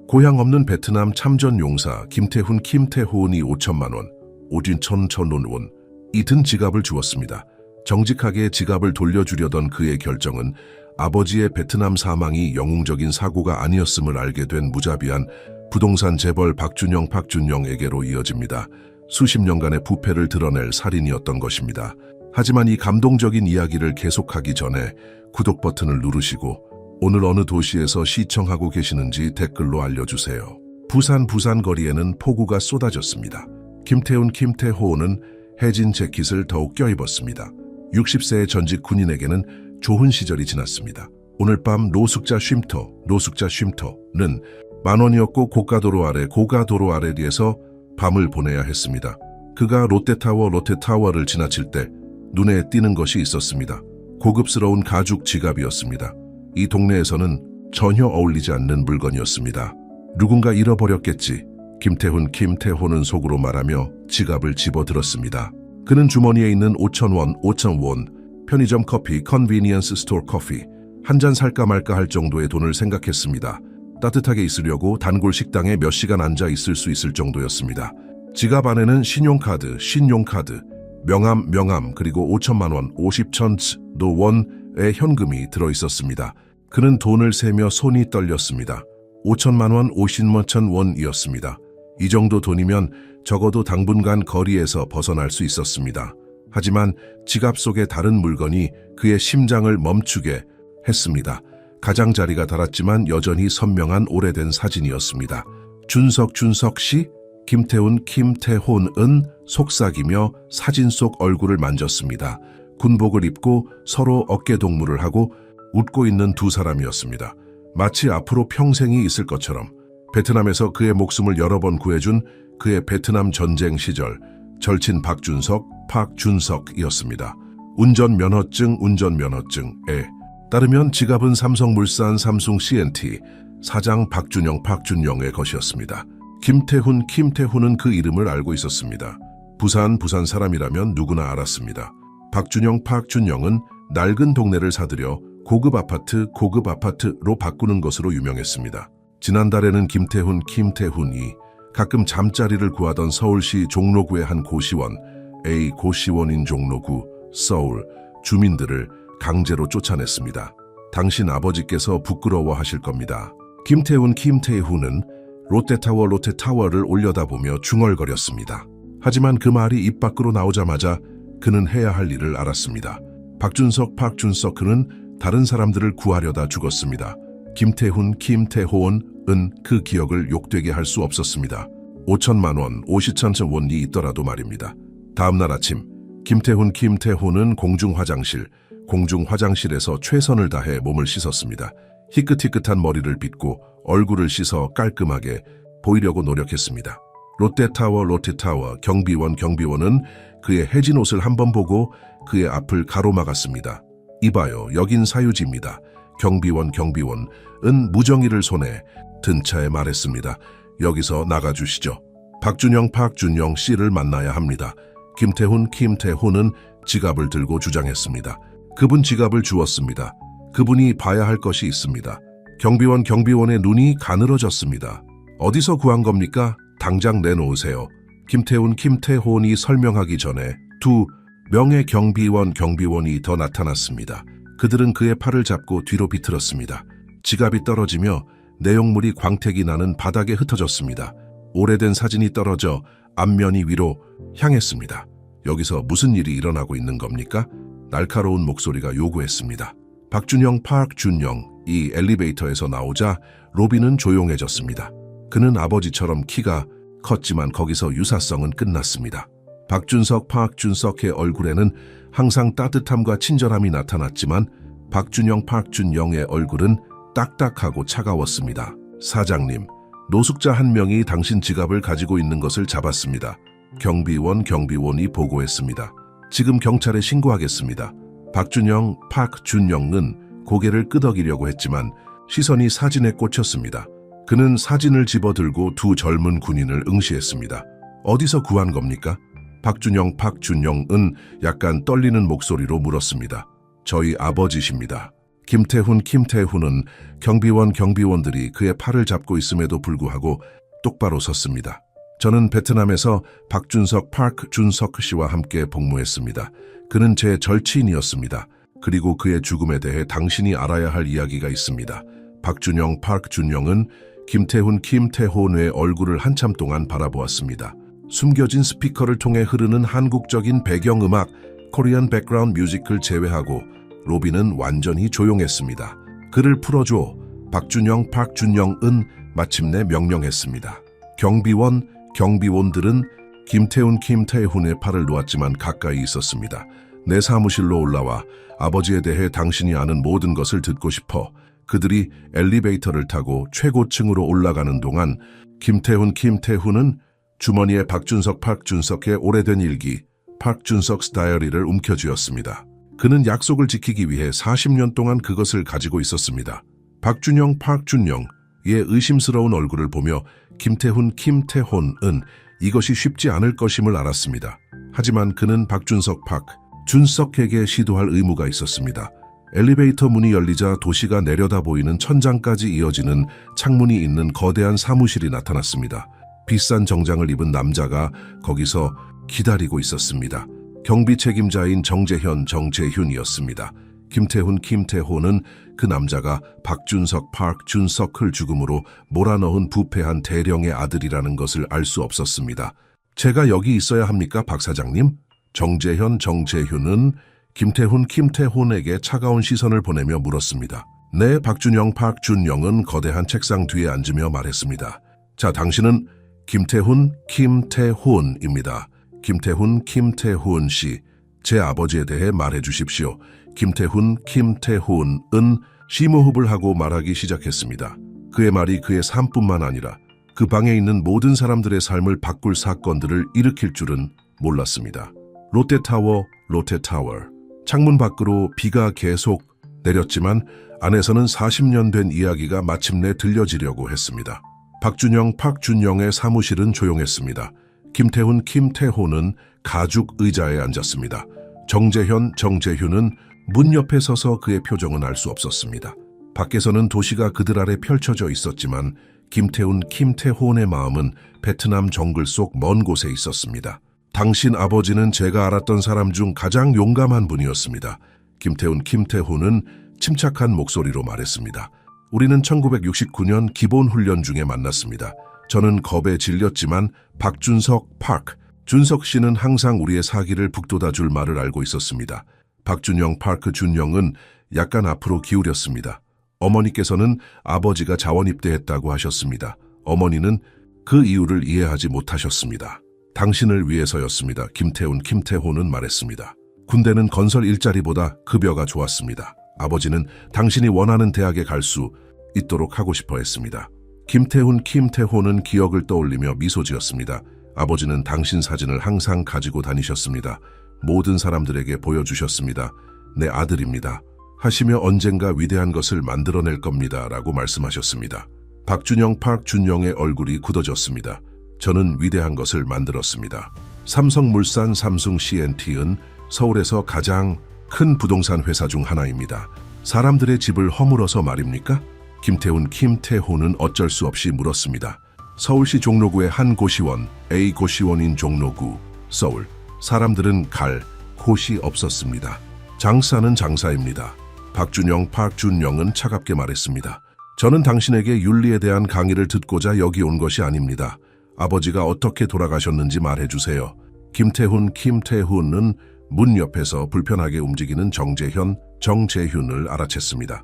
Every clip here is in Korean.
고향 없는 베트남 참전 용사 김태훈 김태호은이 5천만 원, 오진천천원 이 든 지갑을 주었습니다. 정직하게 지갑을 돌려주려던 그의 결정은 아버지의 베트남 사망이 영웅적인 사고가 아니었음을 알게 된 무자비한 부동산 재벌 박준영에게로 이어집니다. 수십 년간의 부패를 드러낼 살인이었던 것입니다. 하지만 이 감동적인 이야기를 계속하기 전에 구독 버튼을 누르시고 오늘 어느 도시에서 시청하고 계시는지 댓글로 알려주세요. 부산 거리에는 폭우가 쏟아졌습니다. 김태훈 김태호는 해진 재킷을 더욱 껴입었습니다. 60세의 전직 군인에게는 좋은 시절이 지났습니다. 오늘 밤 노숙자 쉼터는 10,000원이었고 고가도로 아래에서 밤을 보내야 했습니다. 그가 롯데타워를 지나칠 때 눈에 띄는 것이 있었습니다. 고급스러운 가죽 지갑이었습니다. 이 동네에서는 전혀 어울리지 않는 물건이었습니다. 누군가 잃어버렸겠지. 김태호는 속으로 말하며 지갑을 집어들었습니다. 그는 주머니에 있는 5,000원, 편의점 커피, 컨비니언스 스토어 커피, 한 잔 살까 말까 할 정도의 돈을 생각했습니다. 따뜻하게 있으려고 단골 식당에 몇 시간 앉아 있을 수 있을 정도였습니다. 지갑 안에는 신용카드, 명함 그리고 5천만 원, 50천도 원의 현금이 들어있었습니다. 그는 돈을 세며 손이 떨렸습니다. 5천만 원, 50만 원이었습니다. 이 정도 돈이면 적어도 당분간 거리에서 벗어날 수 있었습니다. 하지만 지갑 속의 다른 물건이 그의 심장을 멈추게 했습니다. 가장자리가 달았지만 여전히 선명한 오래된 사진이었습니다. 준석 씨? 김태훈은 속삭이며 사진 속 얼굴을 만졌습니다. 군복을 입고 서로 어깨동무를 하고 웃고 있는 두 사람이었습니다. 마치 앞으로 평생이 있을 것처럼 베트남에서 그의 목숨을 여러 번 구해준 그의 베트남 전쟁 시절 절친 박준석이었습니다. 운전면허증에 따르면 지갑은 삼성물산 삼성 CNT 사장 박준영의 것이었습니다. 김태훈은 그 이름을 알고 있었습니다. 부산 사람이라면 누구나 알았습니다. 박준영은 낡은 동네를 사들여 고급 아파트로 바꾸는 것으로 유명했습니다. 지난달에는 김태훈이 가끔 잠자리를 구하던 서울시 종로구의 한 고시원인 종로구 서울 주민들을 강제로 쫓아냈습니다. 당신 아버지께서 부끄러워하실 겁니다. 김태훈은 롯데타워를 올려다보며 중얼거렸습니다. 하지만 그 말이 입 밖으로 나오자마자 그는 해야 할 일을 알았습니다. 박준석은 다른 사람들을 구하려다 죽었습니다. 김태호는 그 기억을 욕되게 할 수 없었습니다. 5천만 원, 50,000원이 있더라도 말입니다. 다음 날 아침, 김태호는 공중화장실에서 최선을 다해 몸을 씻었습니다. 희끗희끗한 머리를 빗고 얼굴을 씻어 깔끔하게 보이려고 노력했습니다. 롯데타워 경비원은 그의 해진 옷을 한번 보고 그의 앞을 가로막았습니다. 이봐요, 여긴 사유지입니다. 경비원은 무정의를 손에 든 차에 말했습니다. 여기서 나가주시죠. 박준영 씨를 만나야 합니다. 김태훈은 지갑을 들고 주장했습니다. 그분 지갑을 주었습니다. 그분이 봐야 할 것이 있습니다. 경비원의 눈이 가늘어졌습니다. 어디서 구한 겁니까? 당장 내놓으세요. 김태훈이 설명하기 전에 두 명의 경비원이 더 나타났습니다. 그들은 그의 팔을 잡고 뒤로 비틀었습니다. 지갑이 떨어지며 내용물이 광택이 나는 바닥에 흩어졌습니다. 오래된 사진이 떨어져 앞면이 위로 향했습니다. 여기서 무슨 일이 일어나고 있는 겁니까? 날카로운 목소리가 요구했습니다. 박준영이 엘리베이터에서 나오자 로비는 조용해졌습니다. 그는 아버지처럼 키가 컸지만 거기서 유사성은 끝났습니다. 박준석의 얼굴에는 항상 따뜻함과 친절함이 나타났지만 박준영의 얼굴은 딱딱하고 차가웠습니다. 사장님, 노숙자 한 명이 당신 지갑을 가지고 있는 것을 잡았습니다. 경비원이 보고했습니다. 지금 경찰에 신고하겠습니다. 박준영은 고개를 끄덕이려고 했지만 시선이 사진에 꽂혔습니다. 그는 사진을 집어들고 두 젊은 군인을 응시했습니다. 어디서 구한 겁니까? 박준영은 약간 떨리는 목소리로 물었습니다. 저희 아버지십니다. 김태훈은 경비원들이 그의 팔을 잡고 있음에도 불구하고 똑바로 섰습니다. 저는 베트남에서 박준석 파크 준석 씨와 함께 복무했습니다. 그는 제 절친이었습니다. 그리고 그의 죽음에 대해 당신이 알아야 할 이야기가 있습니다. 박준영 파크 준영은 김태훈의 얼굴을 한참 동안 바라보았습니다. 숨겨진 스피커를 통해 흐르는 한국적인 배경음악 코리안 백그라운드 뮤직을 제외하고 로비는 완전히 조용했습니다. 그를 풀어줘. 박준영은 마침내 명령했습니다. 경비원들은 김태훈의 팔을 놓았지만 가까이 있었습니다. 내 사무실로 올라와 아버지에 대해 당신이 아는 모든 것을 듣고 싶어. 그들이 엘리베이터를 타고 최고층으로 올라가는 동안 김태훈은 주머니에 박준석의 오래된 일기 박준석 다이어리를 움켜쥐었습니다. 그는 약속을 지키기 위해 40년 동안 그것을 가지고 있었습니다. 박준영의 의심스러운 얼굴을 보며 김태훈은 이것이 쉽지 않을 것임을 알았습니다. 하지만 그는 준석에게 시도할 의무가 있었습니다. 엘리베이터 문이 열리자 도시가 내려다 보이는 천장까지 이어지는 창문이 있는 거대한 사무실이 나타났습니다. 비싼 정장을 입은 남자가 거기서 기다리고 있었습니다. 경비 책임자인 정재훈이었습니다. 김태훈은 그 남자가 준석을 죽음으로 몰아넣은 부패한 대령의 아들이라는 것을 알 수 없었습니다. 제가 여기 있어야 합니까, 박 사장님? 정재훈은 김태훈에게 차가운 시선을 보내며 물었습니다. 네, 박준영은 거대한 책상 뒤에 앉으며 말했습니다. 자, 당신은 김태훈입니다. 김태훈 씨, 제 아버지에 대해 말해 주십시오. 김태훈은 심호흡을 하고 말하기 시작했습니다. 그의 말이 그의 삶뿐만 아니라 그 방에 있는 모든 사람들의 삶을 바꿀 사건들을 일으킬 줄은 몰랐습니다. 롯데타워. 창문 밖으로 비가 계속 내렸지만 안에서는 40년 된 이야기가 마침내 들려지려고 했습니다. 박준영의 사무실은 조용했습니다. 김태훈은 가죽 의자에 앉았습니다. 정재훈은 문 옆에 서서 그의 표정은 알 수 없었습니다. 밖에서는 도시가 그들 아래 펼쳐져 있었지만 김태훈의 마음은 베트남 정글 속 먼 곳에 있었습니다. 당신 아버지는 제가 알았던 사람 중 가장 용감한 분이었습니다. 김태훈은 침착한 목소리로 말했습니다. 우리는 1969년 기본훈련 중에 만났습니다. 저는 겁에 질렸지만 준석 씨는 항상 우리의 사기를 북돋아 줄 말을 알고 있었습니다. 준영은 약간 앞으로 기울였습니다. 어머니께서는 아버지가 자원 입대했다고 하셨습니다. 어머니는 그 이유를 이해하지 못하셨습니다. 당신을 위해서였습니다. 김태훈은 말했습니다. 군대는 건설 일자리보다 급여가 좋았습니다. 아버지는 당신이 원하는 대학에 갈 수 있도록 하고 싶어 했습니다. 김태훈은 기억을 떠올리며 미소 지었습니다. 아버지는 당신 사진을 항상 가지고 다니셨습니다. 모든 사람들에게 보여주셨습니다. 내 아들입니다. 하시며 언젠가 위대한 것을 만들어낼 겁니다. 라고 말씀하셨습니다. 준영의 얼굴이 굳어졌습니다. 저는 위대한 것을 만들었습니다. 삼성물산 삼성 C&T는 서울에서 가장 큰 부동산 회사 중 하나입니다. 사람들의 집을 허물어서 말입니까? 김태훈은 어쩔 수 없이 물었습니다. 서울시 종로구의 한 고시원, A 고시원인 종로구, 서울. 사람들은 갈 곳이 없었습니다. 장사는 장사입니다. 박준영은 차갑게 말했습니다. 저는 당신에게 윤리에 대한 강의를 듣고자 여기 온 것이 아닙니다. 아버지가 어떻게 돌아가셨는지 말해주세요. 김태훈은 문 옆에서 불편하게 움직이는 정재훈을 알아챘습니다.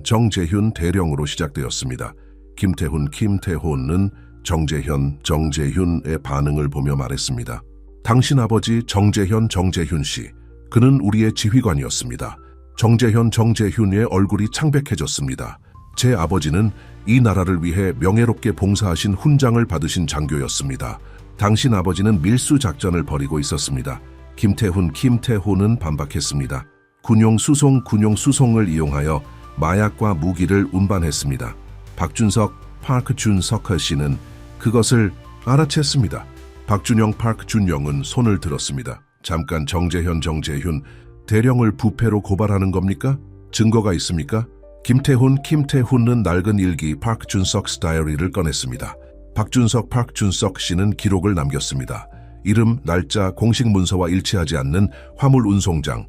정재훈 대령으로 시작되었습니다. 김태훈은 정재훈의 반응을 보며 말했습니다. 당신 아버지 정재훈 씨, 그는 우리의 지휘관이었습니다. 정재훈의 얼굴이 창백해졌습니다. 제 아버지는 이 나라를 위해 명예롭게 봉사하신 훈장을 받으신 장교였습니다. 당신 아버지는 밀수 작전을 벌이고 있었습니다. 김태훈은 반박했습니다. 군용 수송을 이용하여 마약과 무기를 운반했습니다. 준석 씨는 그것을 알아챘습니다. 준영은 손을 들었습니다. 잠깐 정재훈 대령을 부패로 고발하는 겁니까? 증거가 있습니까? 김태훈은 낡은 일기 박준석's 다이어리를 꺼냈습니다. 박준석 씨는 기록을 남겼습니다. 이름, 날짜, 공식 문서와 일치하지 않는 H화물 운송장.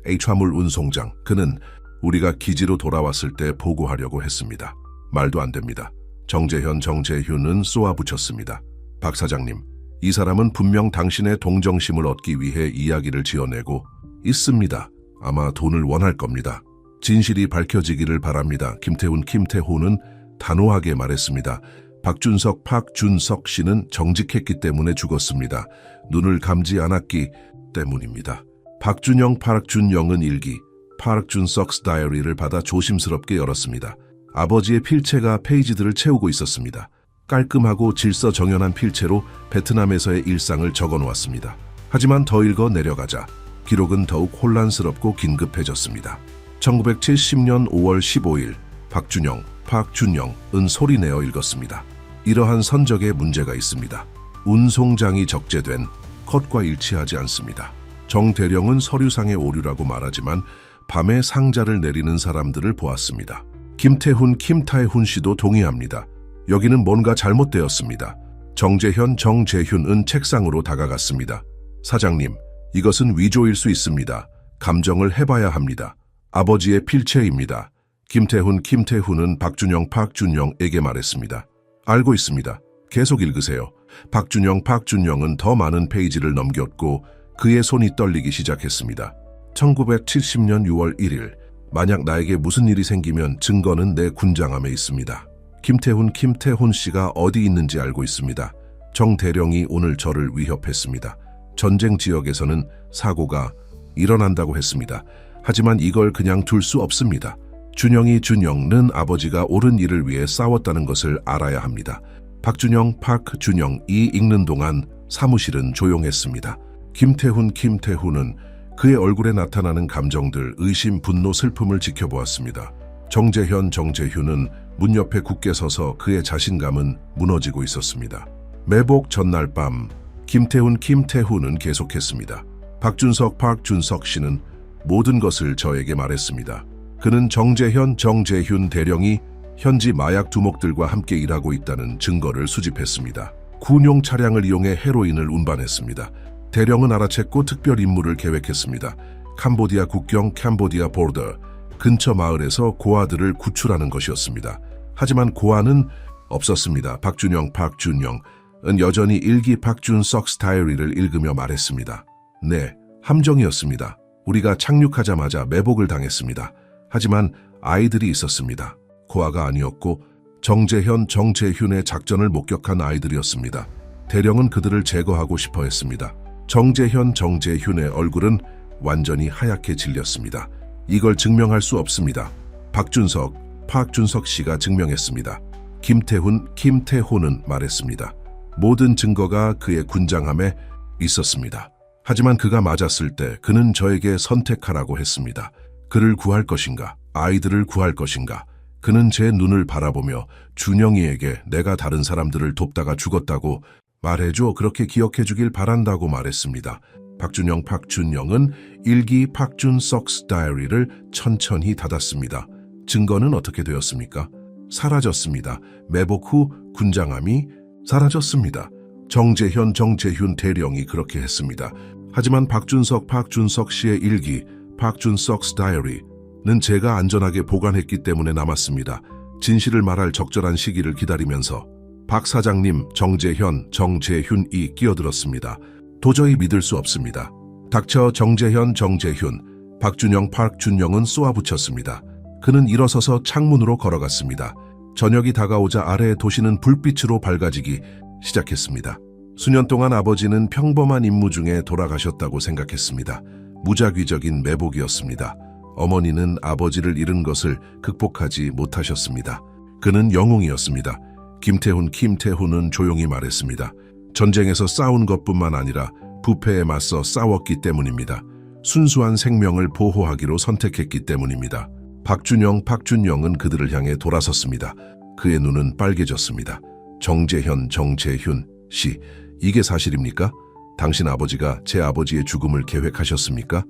그는 우리가 기지로 돌아왔을 때 보고하려고 했습니다. 말도 안 됩니다. 정재훈은 쏘아붙였습니다. 박 사장님, 이 사람은 분명 당신의 동정심을 얻기 위해 이야기를 지어내고 있습니다. 아마 돈을 원할 겁니다. 진실이 밝혀지기를 바랍니다. 김태훈은 단호하게 말했습니다. 박준석 씨는 정직했기 때문에 죽었습니다. 눈을 감지 않았기 때문입니다. 박준영은 일기 박준석's 다이어리를 받아 조심스럽게 열었습니다. 아버지의 필체가 페이지들을 채우고 있었습니다. 깔끔하고 질서정연한 필체로 베트남에서의 일상을 적어놓았습니다. 하지만 더 읽어 내려가자 기록은 더욱 혼란스럽고 긴급해졌습니다. 1970년 5월 15일 박준영은 소리내어 읽었습니다. 이러한 선적에 문제가 있습니다. 운송장이 적재된 컷과 일치하지 않습니다. 정 대령은 서류상의 오류라고 말하지만 밤에 상자를 내리는 사람들을 보았습니다. 김태훈 씨도 동의합니다. 여기는 뭔가 잘못되었습니다. 정재훈은 책상으로 다가갔습니다. 사장님, 이것은 위조일 수 있습니다. 감정을 해봐야 합니다. 아버지의 필체입니다. 김태훈은 박준영에게 말했습니다. 알고 있습니다. 계속 읽으세요. 박준영은 더 많은 페이지를 넘겼고 그의 손이 떨리기 시작했습니다. 1970년 6월 1일, 만약 나에게 무슨 일이 생기면 증거는 내 군장함에 있습니다. 김태훈 씨가 어디 있는지 알고 있습니다. 정 대령이 오늘 저를 위협했습니다. 전쟁 지역에서는 사고가 일어난다고 했습니다. 하지만 이걸 그냥 둘 수 없습니다. 준영은 아버지가 옳은 일을 위해 싸웠다는 것을 알아야 합니다. 박준영이 읽는 동안 사무실은 조용했습니다. 김태훈은 그의 얼굴에 나타나는 감정들, 의심, 분노, 슬픔을 지켜보았습니다. 정재훈은 문 옆에 굳게 서서 그의 자신감은 무너지고 있었습니다. 매복 전날 밤, 김태훈은 계속했습니다. 박준석 씨는 모든 것을 저에게 말했습니다. 그는 정재훈 대령이 현지 마약 두목들과 함께 일하고 있다는 증거를 수집했습니다. 군용 차량을 이용해 헤로인을 운반했습니다. 대령은 알아챘고 특별 임무를 계획했습니다. 캄보디아 국경 캄보디아 보더 근처 마을에서 고아들을 구출하는 것이었습니다. 하지만 고아는 없었습니다. 박준영은 여전히 일기 박준석's 다이어리를 읽으며 말했습니다. 네, 함정이었습니다. 우리가 착륙하자마자 매복을 당했습니다. 하지만 아이들이 있었습니다. 고아가 아니었고 정재훈의 작전을 목격한 아이들이었습니다. 대령은 그들을 제거하고 싶어 했습니다. 정재훈의 얼굴은 완전히 하얗게 질렸습니다. 이걸 증명할 수 없습니다. 박준석 씨가 증명했습니다. 김태훈은 말했습니다. 모든 증거가 그의 군장함에 있었습니다. 하지만 그가 맞았을 때 그는 저에게 선택하라고 했습니다. 그를 구할 것인가, 아이들을 구할 것인가. 그는 제 눈을 바라보며 준영이에게 내가 다른 사람들을 돕다가 죽었다고 말해줘, 그렇게 기억해주길 바란다고 말했습니다. 박준영은 일기 박준석's 다이어리를 천천히 닫았습니다. 증거는 어떻게 되었습니까? 사라졌습니다. 매복 후 군장함이 사라졌습니다. 정재훈 대령이 그렇게 했습니다. 하지만 박준석 씨의 일기 박준석's 다이어리는 제가 안전하게 보관했기 때문에 남았습니다. 진실을 말할 적절한 시기를 기다리면서 박 사장님, 정재훈이 끼어들었습니다. 도저히 믿을 수 없습니다. 닥쳐 정재훈, 박준영은 쏘아붙였습니다. 그는 일어서서 창문으로 걸어갔습니다. 저녁이 다가오자 아래의 도시는 불빛으로 밝아지기 시작했습니다. 수년 동안 아버지는 평범한 임무 중에 돌아가셨다고 생각했습니다. 무작위적인 매복이었습니다. 어머니는 아버지를 잃은 것을 극복하지 못하셨습니다. 그는 영웅이었습니다. 김태훈은 조용히 말했습니다. 전쟁에서 싸운 것뿐만 아니라 부패에 맞서 싸웠기 때문입니다. 순수한 생명을 보호하기로 선택했기 때문입니다. 박준영은 그들을 향해 돌아섰습니다. 그의 눈은 빨개졌습니다. 정재훈 씨, 이게 사실입니까? 당신 아버지가 제 아버지의 죽음을 계획하셨습니까?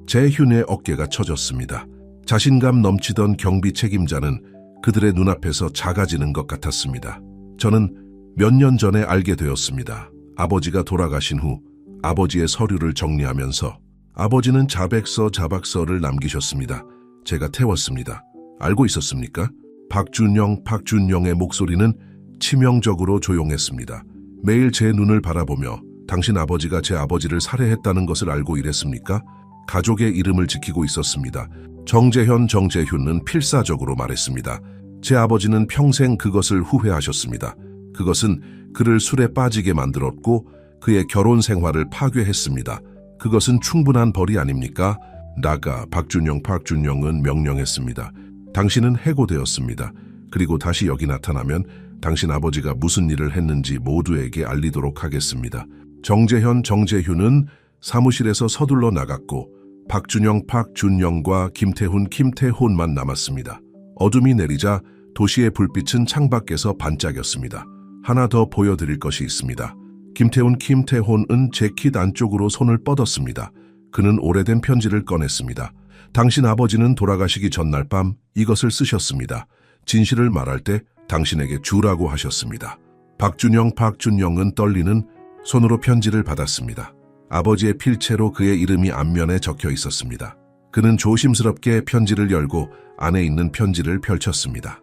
재훈의 어깨가 처졌습니다. 자신감 넘치던 경비 책임자는 그들의 눈앞에서 작아지는 것 같았습니다. 저는 몇 년 전에 알게 되었습니다. 아버지가 돌아가신 후 아버지의 서류를 정리하면서 아버지는 자백서를 남기셨습니다. 제가 태웠습니다. 알고 있었습니까? 박준영의 목소리는 치명적으로 조용했습니다. 매일 제 눈을 바라보며 당신 아버지가 제 아버지를 살해했다는 것을 알고 이랬습니까? 가족의 이름을 지키고 있었습니다. 정재훈은 필사적으로 말했습니다. 제 아버지는 평생 그것을 후회하셨습니다. 그것은 그를 술에 빠지게 만들었고 그의 결혼 생활을 파괴했습니다. 그것은 충분한 벌이 아닙니까? 나가. 박준영은 명령했습니다. 당신은 해고되었습니다. 그리고 다시 여기 나타나면 당신 아버지가 무슨 일을 했는지 모두에게 알리도록 하겠습니다. 정재훈은 사무실에서 서둘러 나갔고 박준영과 김태훈만 남았습니다. 어둠이 내리자 도시의 불빛은 창밖에서 반짝였습니다. 하나 더 보여드릴 것이 있습니다. 김태훈은 재킷 안쪽으로 손을 뻗었습니다. 그는 오래된 편지를 꺼냈습니다. 당신 아버지는 돌아가시기 전날 밤 이것을 쓰셨습니다. 진실을 말할 때 당신에게 주라고 하셨습니다. 박준영은 떨리는 손으로 편지를 받았습니다. 아버지의 필체로 그의 이름이 앞면에 적혀 있었습니다. 그는 조심스럽게 편지를 열고 안에 있는 편지를 펼쳤습니다.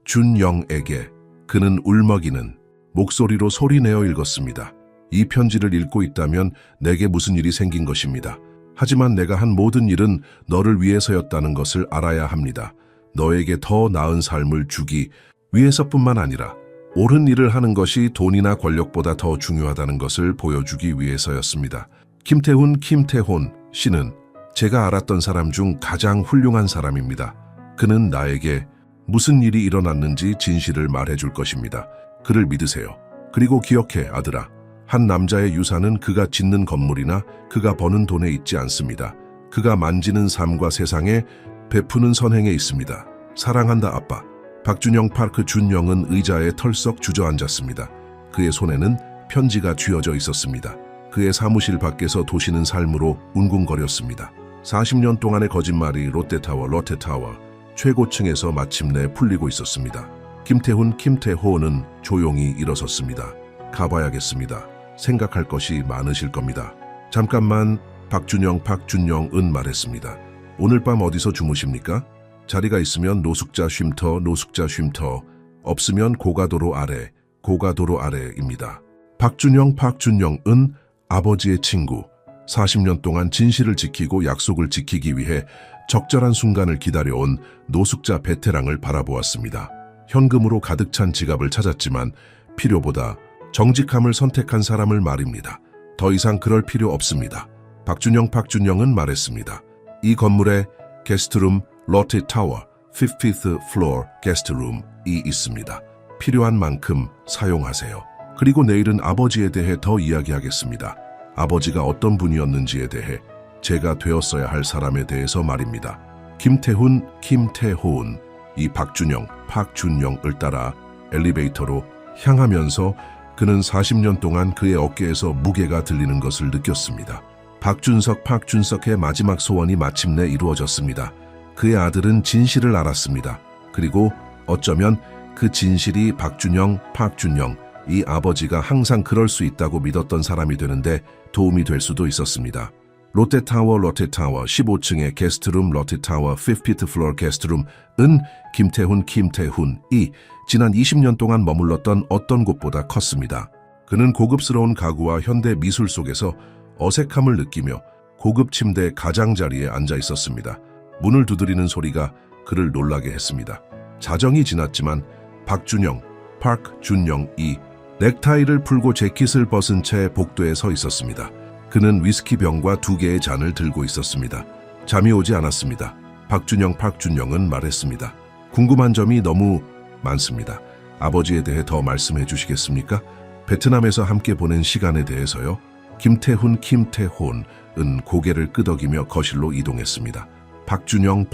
준영에게. 그는 울먹이는 목소리로 소리내어 읽었습니다. 이 편지를 읽고 있다면 내게 무슨 일이 생긴 것입니다. 하지만 내가 한 모든 일은 너를 위해서였다는 것을 알아야 합니다. 너에게 더 나은 삶을 주기 위해서뿐만 아니라 옳은 일을 하는 것이 돈이나 권력보다 더 중요하다는 것을 보여주기 위해서였습니다. 김태훈 씨는 제가 알았던 사람 중 가장 훌륭한 사람입니다. 그는 나에게 무슨 일이 일어났는지 진실을 말해줄 것입니다. 그를 믿으세요. 그리고 기억해, 아들아. 한 남자의 유산은 그가 짓는 건물이나 그가 버는 돈에 있지 않습니다. 그가 만지는 삶과 세상에 베푸는 선행에 있습니다. 사랑한다, 아빠. 준영은 의자에 털썩 주저앉았습니다. 그의 손에는 편지가 쥐어져 있었습니다. 그의 사무실 밖에서 도시는 삶으로 웅웅거렸습니다. 40년 동안의 거짓말이 롯데타워 최고층에서 마침내 풀리고 있었습니다. 김태훈은 조용히 일어섰습니다. 가봐야겠습니다. 생각할 것이 많으실 겁니다. 잠깐만. 박준영은 말했습니다. 오늘 밤 어디서 주무십니까? 자리가 있으면 노숙자 쉼터, 없으면 고가도로 아래입니다. 박준영은 아버지의 친구. 40년 동안 진실을 지키고 약속을 지키기 위해 적절한 순간을 기다려온 노숙자 베테랑을 바라보았습니다. 현금으로 가득 찬 지갑을 찾았지만 필요보다 정직함을 선택한 사람을 말입니다. 더 이상 그럴 필요 없습니다. 박준영은 말했습니다. 이 건물에 게스트룸 롯데타워 50th floor 게스트룸이 있습니다. 필요한 만큼 사용하세요. 그리고 내일은 아버지에 대해 더 이야기하겠습니다. 아버지가 어떤 분이었는지에 대해, 제가 되었어야 할 사람에 대해서 말입니다. 김태훈, 이 박준영을 따라 엘리베이터로 향하면서 그는 40년 동안 그의 어깨에서 무게가 들리는 것을 느꼈습니다. 박준석의 마지막 소원이 마침내 이루어졌습니다. 그의 아들은 진실을 알았습니다. 그리고 어쩌면 그 진실이 박준영, 이 아버지가 항상 그럴 수 있다고 믿었던 사람이 되는데 도움이 될 수도 있었습니다. 롯데타워 15층의 게스트룸 롯데타워 50th floor 게스트룸은 김태훈이 지난 20년 동안 머물렀던 어떤 곳보다 컸습니다. 그는 고급스러운 가구와 현대 미술 속에서 어색함을 느끼며 고급 침대 가장자리에 앉아 있었습니다. 문을 두드리는 소리가 그를 놀라게 했습니다. 자정이 지났지만 박준영이 넥타이를 풀고 재킷을 벗은 채 복도에 서 있었습니다. 그는 위스키병과 2개의 잔을 들고 있었습니다. 잠이 오지 않았습니다. 박준영은 말했습니다. 궁금한 점이 너무 많습니다. 아버지에 대해 더 말씀해 주시겠습니까? 베트남에서 함께 보낸 시간에 대해서요. 김태훈은 고개를 끄덕이며 거실로 이동했습니다. 박준영은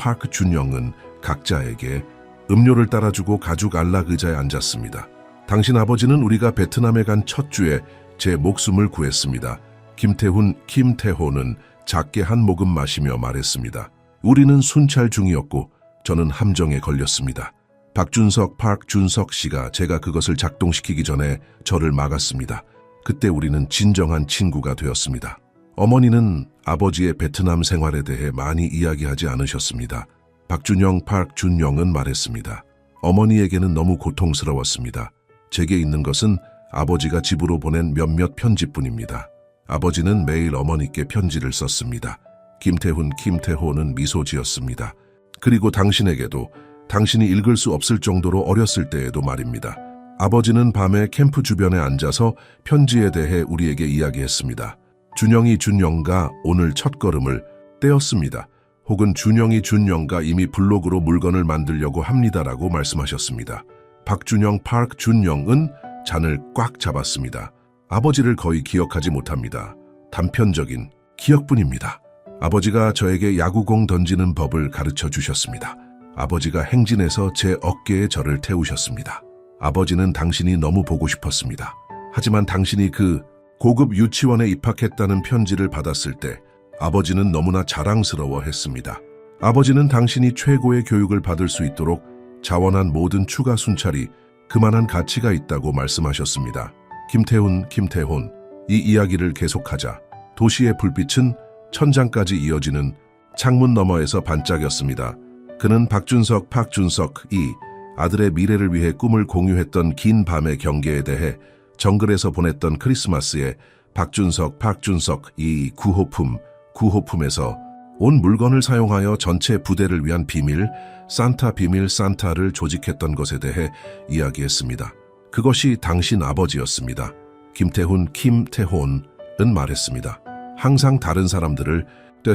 각자에게 음료를 따라주고 가죽 안락 의자에 앉았습니다. 당신 아버지는 우리가 베트남에 간 첫 주에 제 목숨을 구했습니다. 김태훈은 작게 한 모금 마시며 말했습니다. 우리는 순찰 중이었고 저는 함정에 걸렸습니다. 박준석, 박준석 씨가 제가 그것을 작동시키기 전에 저를 막았습니다. 그때 우리는 진정한 친구가 되었습니다. 어머니는 아버지의 베트남 생활에 대해 많이 이야기하지 않으셨습니다. 박준영, 박준영은 말했습니다. 어머니에게는 너무 고통스러웠습니다. 제게 있는 것은 아버지가 집으로 보낸 몇몇 편지뿐입니다. 아버지는 매일 어머니께 편지를 썼습니다. 김태훈, 김태호는 미소 지었습니다. 그리고 당신에게도 당신이 읽을 수 없을 정도로 어렸을 때에도 말입니다. 아버지는 밤에 캠프 주변에 앉아서 편지에 대해 우리에게 이야기했습니다. 준영이 준영가 오늘 첫걸음을 떼었습니다. 혹은 준영이 준영가 이미 블로그로 물건을 만들려고 합니다라고 말씀하셨습니다. 박준영, 박준영은 잔을 꽉 잡았습니다. 아버지를 거의 기억하지 못합니다. 단편적인 기억뿐입니다. 아버지가 저에게 야구공 던지는 법을 가르쳐 주셨습니다. 아버지가 행진해서 제 어깨에 저를 태우셨습니다. 아버지는 당신이 너무 보고 싶었습니다. 하지만 당신이 그 고급 유치원에 입학했다는 편지를 받았을 때 아버지는 너무나 자랑스러워했습니다. 아버지는 당신이 최고의 교육을 받을 수 있도록 자원한 모든 추가 순찰이 그만한 가치가 있다고 말씀하셨습니다. 김태훈, 김태훈, 이 이야기를 계속하자 도시의 불빛은 천장까지 이어지는 창문 너머에서 반짝였습니다. 그는 박준석, 박준석이 아들의 미래를 위해 꿈을 공유했던 긴 밤의 경계에 대해 정글에서 보냈던 크리스마스에 박준석, 박준석이 구호품에서 온 물건을 사용하여 전체 부대를 위한 비밀 산타를 조직했던 것에 대해 이야기했습니다. 그것이 당신 아버지였습니다. 김태훈, 김태훈은 말했습니다. 항상 다른 사람들을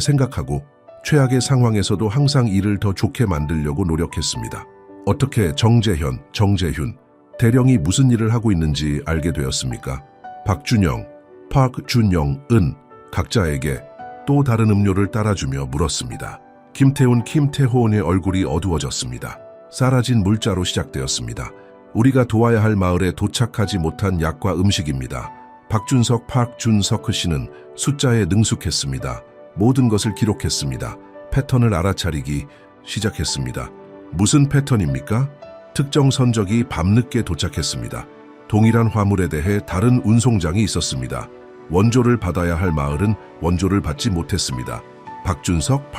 생각하고 최악의 상황에서도 항상 일을 더 좋게 만들려고 노력했습니다. 어떻게 정재훈, 대령이 무슨 일을 하고 있는지 알게 되었습니까? 박준영, 박준영은 각자에게 또 다른 음료를 따라주며 물었습니다. 김태훈, 김태호의 얼굴이 어두워졌습니다. 사라진 물자로 시작되었습니다. 우리가 도와야 할 마을에 도착하지 못한 약과 음식입니다. 박준석, 박준석 씨는 숫자에 능숙했습니다. 모든 것을 기록했습니다. 패턴을 알아차리기 시작했습니다. 무슨 패턴입니까? 특정 선적이 밤늦게 도착했습니다. 동일한 화물에 대해 다른 운송장이 있었습니다. 원조를 받아야 할 마을은 원조를 받지 못했습니다. 박준석,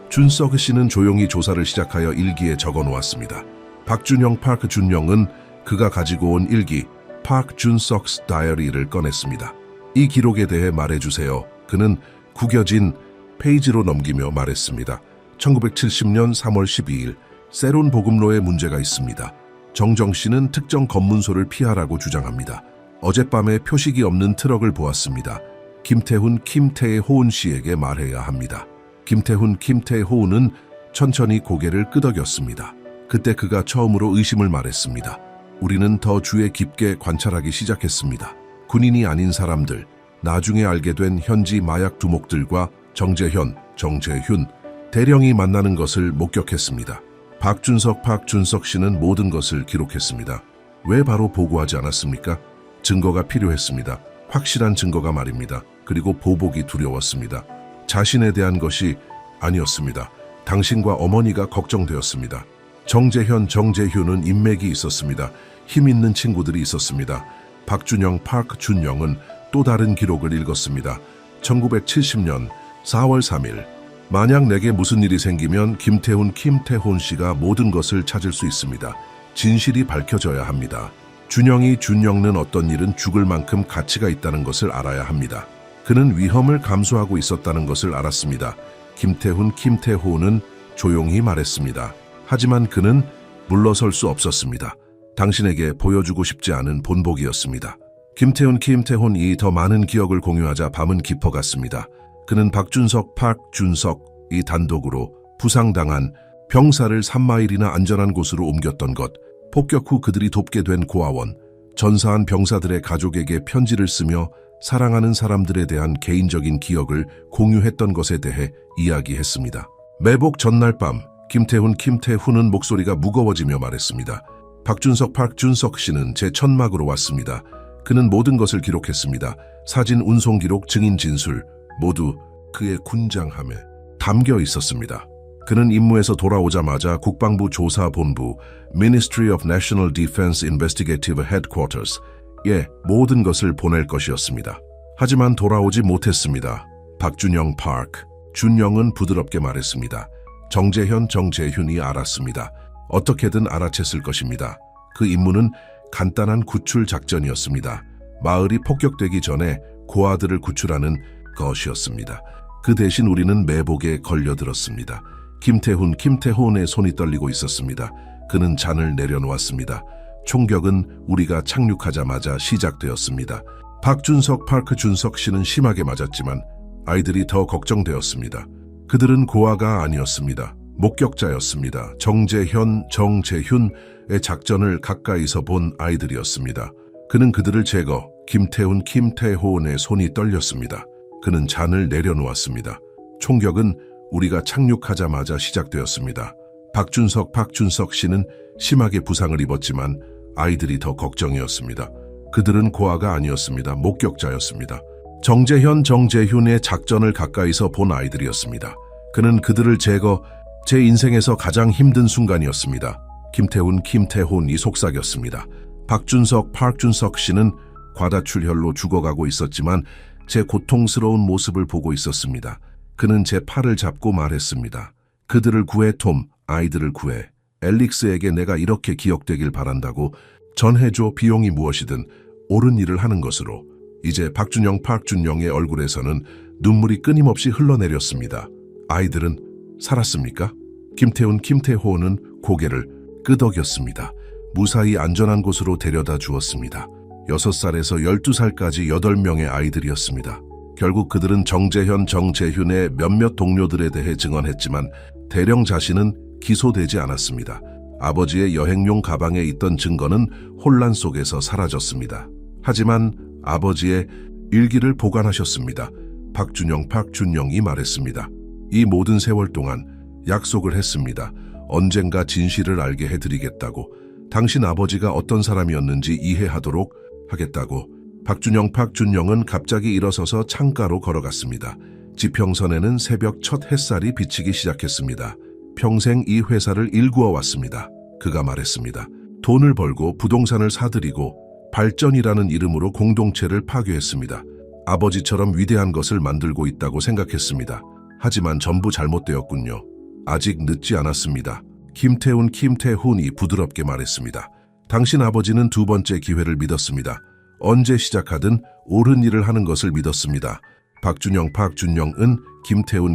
준석 씨는 조용히 조사를 시작하여 일기에 적어 놓았습니다. 박준영, 박준영은 그가 가지고 온 일기 박준석's 다이어리를 꺼냈습니다. 이 기록에 대해 말해주세요. 그는 구겨진 페이지로 넘기며 말했습니다. 1970년 3월 12일 세론 보급로에 문제가 있습니다. 정정 씨는 특정 검문소를 피하라고 주장합니다. 어젯밤에 표식이 없는 트럭을 보았습니다. 김태훈, 김태호은 씨에게 말해야 합니다. 김태훈, 김태호은 천천히 고개를 끄덕였습니다. 그때 그가 처음으로 의심을 말했습니다. 우리는 더 주의 깊게 관찰하기 시작했습니다. 군인이 아닌 사람들, 나중에 알게 된 현지 마약 두목들과 정재훈, 대령이 만나는 것을 목격했습니다. 박준석 씨는 모든 것을 기록했습니다. 왜 바로 보고하지 않았습니까? 증거가 필요했습니다. 확실한 증거가 말입니다. 그리고 보복이 두려웠습니다. 자신에 대한 것이 아니었습니다. 당신과 어머니가 걱정되었습니다. 정재훈은 인맥이 있었습니다. 힘 있는 친구들이 있었습니다. 박준영은 또 다른 기록을 읽었습니다. 1970년 4월 3일 만약 내게 무슨 일이 생기면 김태훈 씨가 모든 것을 찾을 수 있습니다. 진실이 밝혀져야 합니다. 준영는 어떤 일은 죽을 만큼 가치가 있다는 것을 알아야 합니다. 그는 위험을 감수하고 있었다는 것을 알았습니다. 김태호는 조용히 말했습니다. 하지만 그는 물러설 수 없었습니다. 당신에게 보여주고 싶지 않은 본보기였습니다. 김태훈이 더 많은 기억을 공유하자 밤은 깊어갔습니다. 그는 박준석이 단독으로 부상당한 병사를 3마일이나 안전한 곳으로 옮겼던 것, 폭격 후 그들이 돕게 된 고아원, 전사한 병사들의 가족에게 편지를 쓰며 사랑하는 사람들에 대한 개인적인 기억을 공유했던 것에 대해 이야기했습니다. 매복 전날 밤 김태훈은 목소리가 무거워지며 말했습니다. 박준석 씨는 제 천막으로 왔습니다. 그는 모든 것을 기록했습니다. 사진, 운송 기록, 증인 진술 모두 그의 군장함에 담겨 있었습니다. 그는 임무에서 돌아오자마자 국방부 조사본부 Ministry of National Defense Investigative Headquarters에 모든 것을 보낼 것이었습니다. 하지만 돌아오지 못했습니다. 박준영 파크. 준영은 부드럽게 말했습니다. 정재현, 정재훈이 알았습니다. 어떻게든 알아챘을 것입니다. 그 임무는 간단한 구출 작전이었습니다. 마을이 폭격되기 전에 고아들을 구출하는 것이었습니다. 그 대신 우리는 매복에 걸려들었습니다. 김태훈의 손이 떨리고 있었습니다. 그는 잔을 내려놓았습니다. 총격은 우리가 착륙하자마자 시작되었습니다. 박준석 파크 준석 씨는 심하게 맞았지만 아이들이 더 걱정되었습니다. 그들은 고아가 아니었습니다. 목격자였습니다. 정재현, 정재훈의 작전을 가까이서 본 아이들이었습니다. 그는 그들을 제거, 김태훈의 손이 떨렸습니다. 그는 잔을 내려놓았습니다. 총격은 우리가 착륙하자마자 시작되었습니다. 박준석 씨는 심하게 부상을 입었지만 아이들이 더 걱정이었습니다. 그들은 고아가 아니었습니다. 목격자였습니다. 정재현, 정재훈의 작전을 가까이서 본 아이들이었습니다. 그는 그들을 제거, 제 인생에서 가장 힘든 순간이었습니다. 김태훈이 속삭였습니다. 박준석 씨는 과다출혈로 죽어가고 있었지만 제 고통스러운 모습을 보고 있었습니다. 그는 제 팔을 잡고 말했습니다. 그들을 구해 톰, 아이들을 구해. 엘릭스에게 내가 이렇게 기억되길 바란다고 전해줘. 비용이 무엇이든 옳은 일을 하는 것으로. 이제 박준영의 얼굴에서는 눈물이 끊임없이 흘러내렸습니다. 아이들은 살았습니까? 김태호는 고개를 끄덕였습니다. 무사히 안전한 곳으로 데려다 주었습니다. 6살에서 12살까지 8명의 아이들이었습니다. 결국 그들은 정재현, 정재훈의 몇몇 동료들에 대해 증언했지만 대령 자신은 기소되지 않았습니다. 아버지의 여행용 가방에 있던 증거는 혼란 속에서 사라졌습니다. 하지만 아버지의 일기를 보관하셨습니다. 박준영이 말했습니다. 이 모든 세월 동안 약속을 했습니다. 언젠가 진실을 알게 해드리겠다고. 당신 아버지가 어떤 사람이었는지 이해하도록 하겠다고. 박준영은 갑자기 일어서서 창가로 걸어갔습니다. 지평선에는 새벽 첫 햇살이 비치기 시작했습니다. 평생 이 회사를 일구어 왔습니다. 그가 말했습니다. 돈을 벌고 부동산을 사들이고 발전이라는 이름으로 공동체를 파괴했습니다. 아버지처럼 위대한 것을 만들고 있다고 생각했습니다. 하지만 전부 잘못되었군요. 아직 늦지 않았습니다. 김태훈이 부드럽게 말했습니다. 당신 아버지는 두 번째 기회를 믿었습니다. 언제 시작하든 옳은 일을 하는 것을 믿었습니다. 박준영은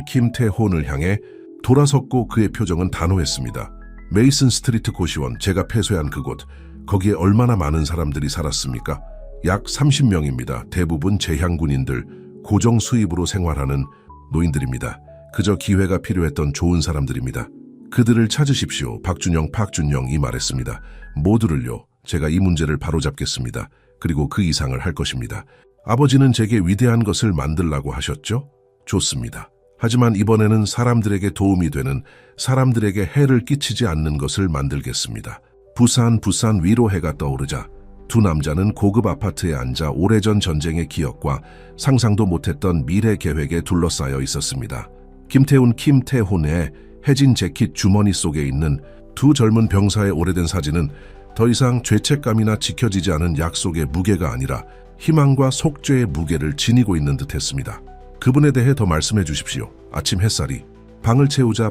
김태훈을 향해 돌아섰고 그의 표정은 단호했습니다. 메이슨 스트리트 고시원, 제가 폐쇄한 그곳, 거기에 얼마나 많은 사람들이 살았습니까? 약 30명입니다. 대부분 재향군인들, 고정 수입으로 생활하는 노인들입니다. 그저 기회가 필요했던 좋은 사람들입니다. 그들을 찾으십시오. 박준영이 말했습니다. 모두를요. 제가 이 문제를 바로잡겠습니다. 그리고 그 이상을 할 것입니다. 아버지는 제게 위대한 것을 만들라고 하셨죠? 좋습니다. 하지만 이번에는 사람들에게 도움이 되는, 사람들에게 해를 끼치지 않는 것을 만들겠습니다. 부산 위로 해가 떠오르자 두 남자는 고급 아파트에 앉아 오래전 전쟁의 기억과 상상도 못했던 미래 계획에 둘러싸여 있었습니다. 김태훈의 해진 재킷 주머니 속에 있는 두 젊은 병사의 오래된 사진은 더 이상 죄책감이나 지켜지지 않은 약속의 무게가 아니라 희망과 속죄의 무게를 지니고 있는 듯했습니다. 그분에 대해 더 말씀해 주십시오. 아침 햇살이 방을 채우자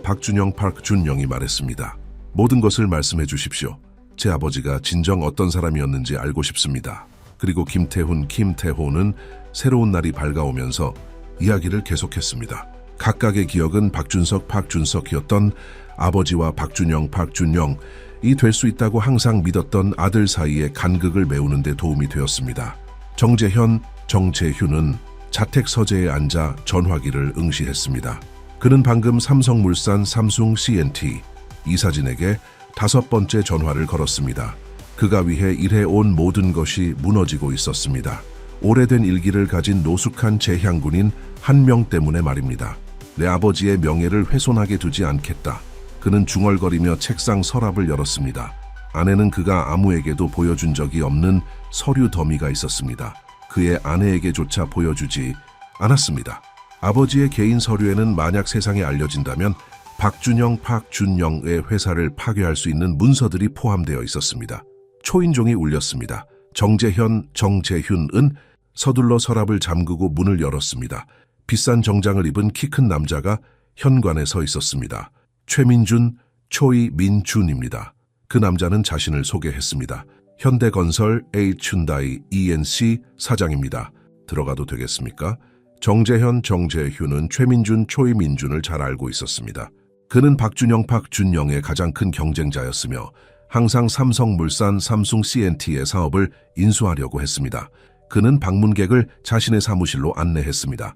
준영이 말했습니다. 모든 것을 말씀해 주십시오. 제 아버지가 진정 어떤 사람이었는지 알고 싶습니다. 그리고 김태호는 새로운 날이 밝아오면서 이야기를 계속했습니다. 각각의 기억은 박준석이었던 아버지와 박준영이 될 수 있다고 항상 믿었던 아들 사이의 간극을 메우는 데 도움이 되었습니다. 정재현, 정재훈은 자택 서재에 앉아 전화기를 응시했습니다. 그는 방금 삼성물산 삼숭 CNT 이사진에게 5번째 전화를 걸었습니다. 그가 위해 일해온 모든 것이 무너지고 있었습니다. 오래된 일기를 가진 노숙한 재향군인 한 명 때문에 말입니다. 내 아버지의 명예를 훼손하게 두지 않겠다. 그는 중얼거리며 책상 서랍을 열었습니다. 안에는 그가 아무에게도 보여준 적이 없는 서류 더미가 있었습니다. 그의 아내에게조차 보여주지 않았습니다. 아버지의 개인 서류에는 만약 세상에 알려진다면 박준영, 박준영의 회사를 파괴할 수 있는 문서들이 포함되어 있었습니다. 초인종이 울렸습니다. 정재현, 정재훈은 서둘러 서랍을 잠그고 문을 열었습니다. 비싼 정장을 입은 키 큰 남자가 현관에 서 있었습니다. 최민준, 초이민준입니다. 그 남자는 자신을 소개했습니다. 현대건설 H춘다이 ENC 사장입니다. 들어가도 되겠습니까? 정재현, 정재훈은 최민준, 초이민준을 잘 알고 있었습니다. 그는 박준영, 박준영의 가장 큰 경쟁자였으며 항상 삼성물산, 삼성 CNT의 사업을 인수하려고 했습니다. 그는 방문객을 자신의 사무실로 안내했습니다.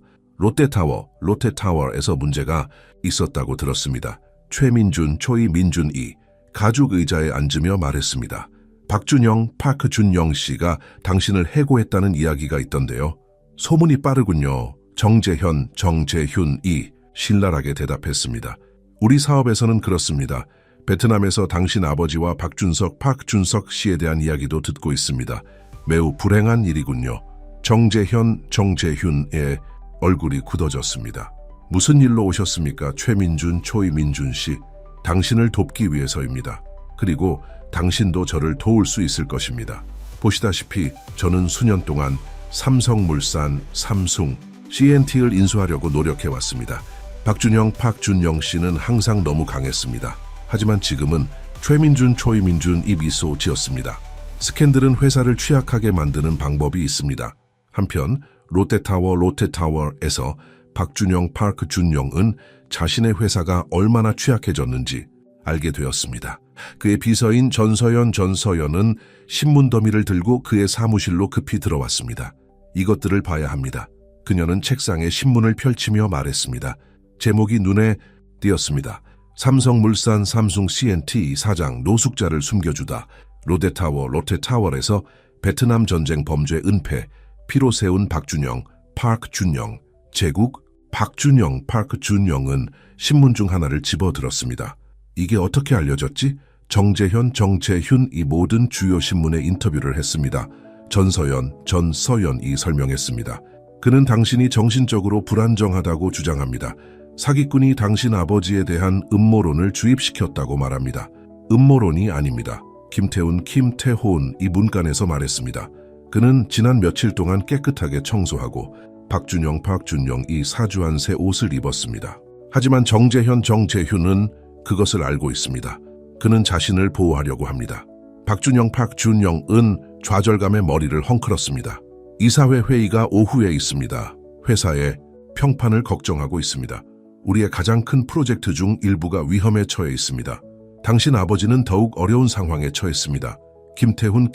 롯데타워에서 문제가 있었다고 들었습니다. 최민준, 초이민준이 가죽 의자에 앉으며 말했습니다. 박준영, 파크준영 씨가 당신을 해고했다는 이야기가 있던데요. 소문이 빠르군요. 정재현, 정재훈이 신랄하게 대답했습니다. 우리 사업에서는 그렇습니다. 베트남에서 당신 아버지와 박준석 씨에 대한 이야기도 듣고 있습니다. 매우 불행한 일이군요. 정재현, 정재훈의 얼굴이 굳어졌습니다. 무슨 일로 오셨습니까? 최민준, 초이민준 씨. 당신을 돕기 위해서입니다. 그리고 당신도 저를 도울 수 있을 것입니다. 보시다시피 저는 수년 동안 삼성물산, 삼성, CNT를 인수하려고 노력해왔습니다. 박준영, 박준영 씨는 항상 너무 강했습니다. 하지만 지금은 최민준, 초이민준이 미소 지었습니다. 스캔들은 회사를 취약하게 만드는 방법이 있습니다. 한편 롯데타워에서 박준영, 파크준영은 자신의 회사가 얼마나 취약해졌는지 알게 되었습니다. 그의 비서인 전서연은 신문 더미를 들고 그의 사무실로 급히 들어왔습니다. 이것들을 봐야 합니다. 그녀는 책상에 신문을 펼치며 말했습니다. 제목이 눈에 띄었습니다. 삼성물산, 삼성 CNT 사장 노숙자를 숨겨주다. 롯데타워에서 베트남 전쟁 범죄 은폐, 피로 세운 박준영, 파크준영, 제국 박준영, 파크준영은 신문 중 하나를 집어들었습니다. 이게 어떻게 알려졌지? 정재현, 정재훈이 모든 주요 신문에 인터뷰를 했습니다. 전서연이 설명했습니다. 그는 당신이 정신적으로 불안정하다고 주장합니다. 사기꾼이 당신 아버지에 대한 음모론을 주입시켰다고 말합니다. 음모론이 아닙니다. 김태훈이 문간에서 말했습니다. 그는 지난 며칠 동안 깨끗하게 청소하고 박준영, 박준영이 사주한 새 옷을 입었습니다. 하지만 정재현, 정재훈은 그것을 알고 있습니다. 그는 자신을 보호하려고 합니다. 박준영, 박준영은 좌절감에 머리를 헝클었습니다. 이사회 회의가 오후에 있습니다. 회사의 평판을 걱정하고 있습니다. 우리의 가장 큰 프로젝트 중 일부가 위험에 처해 있습니다. 당신 아버지는 더욱 어려운 상황에 처했습니다. 김태훈이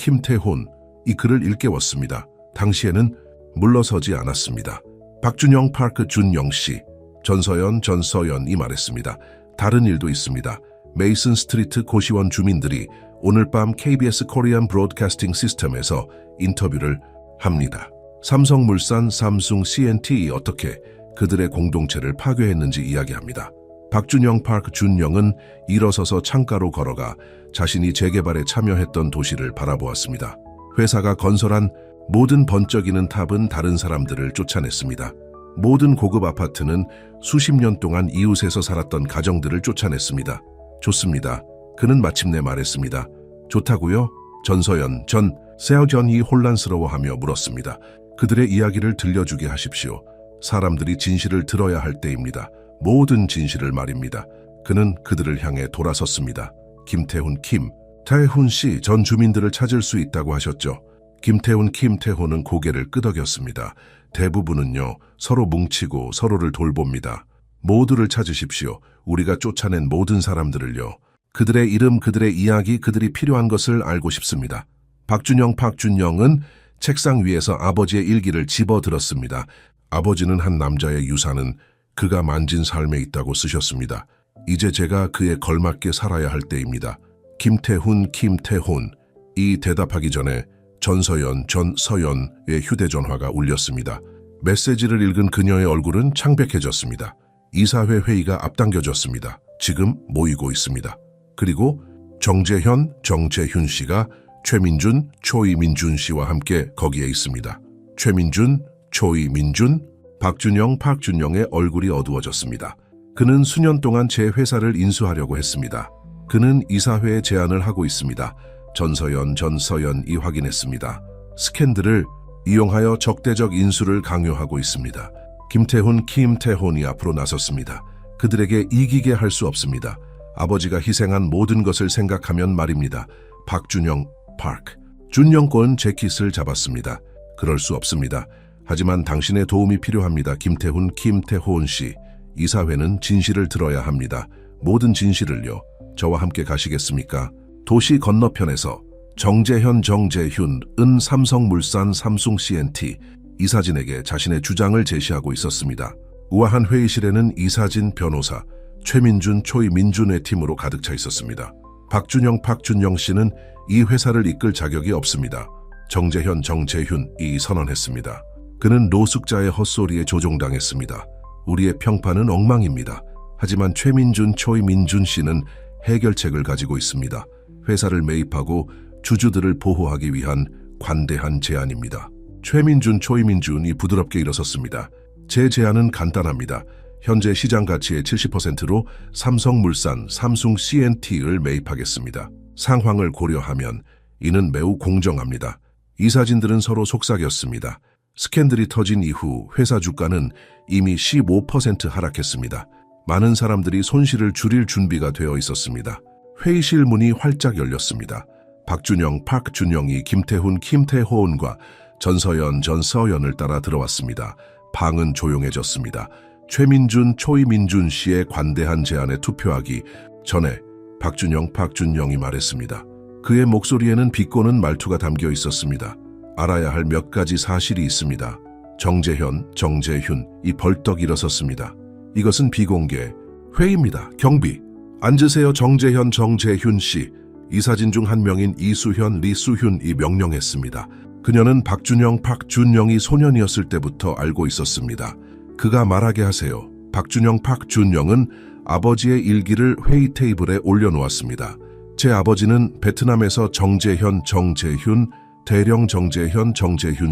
그를 일깨웠습니다. 당시에는 물러서지 않았습니다. 박준영, 파크준영 씨, 전서연이 말했습니다. 다른 일도 있습니다. 메이슨 스트리트 고시원 주민들이 오늘 밤 KBS 코리안 브로드캐스팅 시스템에서 인터뷰를 합니다. 삼성물산, 삼성 CNT이 어떻게 그들의 공동체를 파괴했는지 이야기합니다. 박준영, 파크준영은 일어서서 창가로 걸어가 자신이 재개발에 참여했던 도시를 바라보았습니다. 회사가 건설한 모든 번쩍이는 탑은 다른 사람들을 쫓아냈습니다. 모든 고급 아파트는 수십 년 동안 이웃에서 살았던 가정들을 쫓아냈습니다. 좋습니다. 그는 마침내 말했습니다. 좋다고요? 세어전이 혼란스러워하며 물었습니다. 그들의 이야기를 들려주게 하십시오. 사람들이 진실을 들어야 할 때입니다. 모든 진실을 말입니다. 그는 그들을 향해 돌아섰습니다. 김태훈 씨, 전 주민들을 찾을 수 있다고 하셨죠? 김태훈은 고개를 끄덕였습니다. 대부분은요, 서로 뭉치고 서로를 돌봅니다. 모두를 찾으십시오. 우리가 쫓아낸 모든 사람들을요. 그들의 이름, 그들의 이야기, 그들이 필요한 것을 알고 싶습니다. 박준영은 책상 위에서 아버지의 일기를 집어들었습니다. 아버지는 한 남자의 유산은 그가 만진 삶에 있다고 쓰셨습니다. 이제 제가 그에 걸맞게 살아야 할 때입니다. 김태훈이 대답하기 전에 전서연의 휴대전화가 울렸습니다. 메시지를 읽은 그녀의 얼굴은 창백해졌습니다. 이사회 회의가 앞당겨졌습니다. 지금 모이고 있습니다. 그리고 정재현, 정재훈 씨가 최민준, 초이민준 씨와 함께 거기에 있습니다. 최민준, 초이민준, 박준영, 박준영의 얼굴이 어두워졌습니다. 그는 수년 동안 제 회사를 인수하려고 했습니다. 그는 이사회에 제안을 하고 있습니다. 전서연이 확인했습니다. 스캔들을 이용하여 적대적 인수를 강요하고 있습니다. 김태훈이 앞으로 나섰습니다. 그들에게 이기게 할 수 없습니다. 아버지가 희생한 모든 것을 생각하면 말입니다. 박준영, 준영권 재킷을 잡았습니다. 그럴 수 없습니다. 하지만 당신의 도움이 필요합니다. 김태훈 씨. 이사회는 진실을 들어야 합니다. 모든 진실을요. 저와 함께 가시겠습니까? 도시 건너편에서 정재훈은 삼성물산 삼성 CNT 이사진에게 자신의 주장을 제시하고 있었습니다. 우아한 회의실에는 이사진 변호사, 최민준, 초이민준의 팀으로 가득 차 있었습니다. 박준영 씨는 이 회사를 이끌 자격이 없습니다. 정재훈이 선언했습니다. 그는 노숙자의 헛소리에 조종당했습니다. 우리의 평판은 엉망입니다. 하지만 초이민준 씨는 해결책을 가지고 있습니다. 회사를 매입하고 주주들을 보호하기 위한 관대한 제안입니다. 초이민준이 부드럽게 일어섰습니다. 제 제안은 간단합니다. 현재 시장 가치의 70%로 삼성물산 삼성 CNT를 매입하겠습니다. 상황을 고려하면 이는 매우 공정합니다. 이사진들은 서로 속삭였습니다. 스캔들이 터진 이후 회사 주가는 이미 15% 하락했습니다. 많은 사람들이 손실을 줄일 준비가 되어 있었습니다. 회의실 문이 활짝 열렸습니다. 박준영이 김태훈과 전서연을 따라 들어왔습니다. 방은 조용해졌습니다. 초이민준 씨의 관대한 제안에 투표하기 전에 박준영이 말했습니다. 그의 목소리에는 비꼬는 말투가 담겨 있었습니다. 알아야 할 몇 가지 사실이 있습니다. 정재훈이 벌떡 일어섰습니다. 이것은 비공개 회의입니다. 경비. 앉으세요. 정재훈 씨. 이사진 중 한 명인 리수훈이 명령했습니다. 그녀는 박준영이 소년이었을 때부터 알고 있었습니다. 그가 말하게 하세요. 박준영은 아버지의 일기를 회의 테이블에 올려놓았습니다. 제 아버지는 베트남에서 정재훈, 대령 정재훈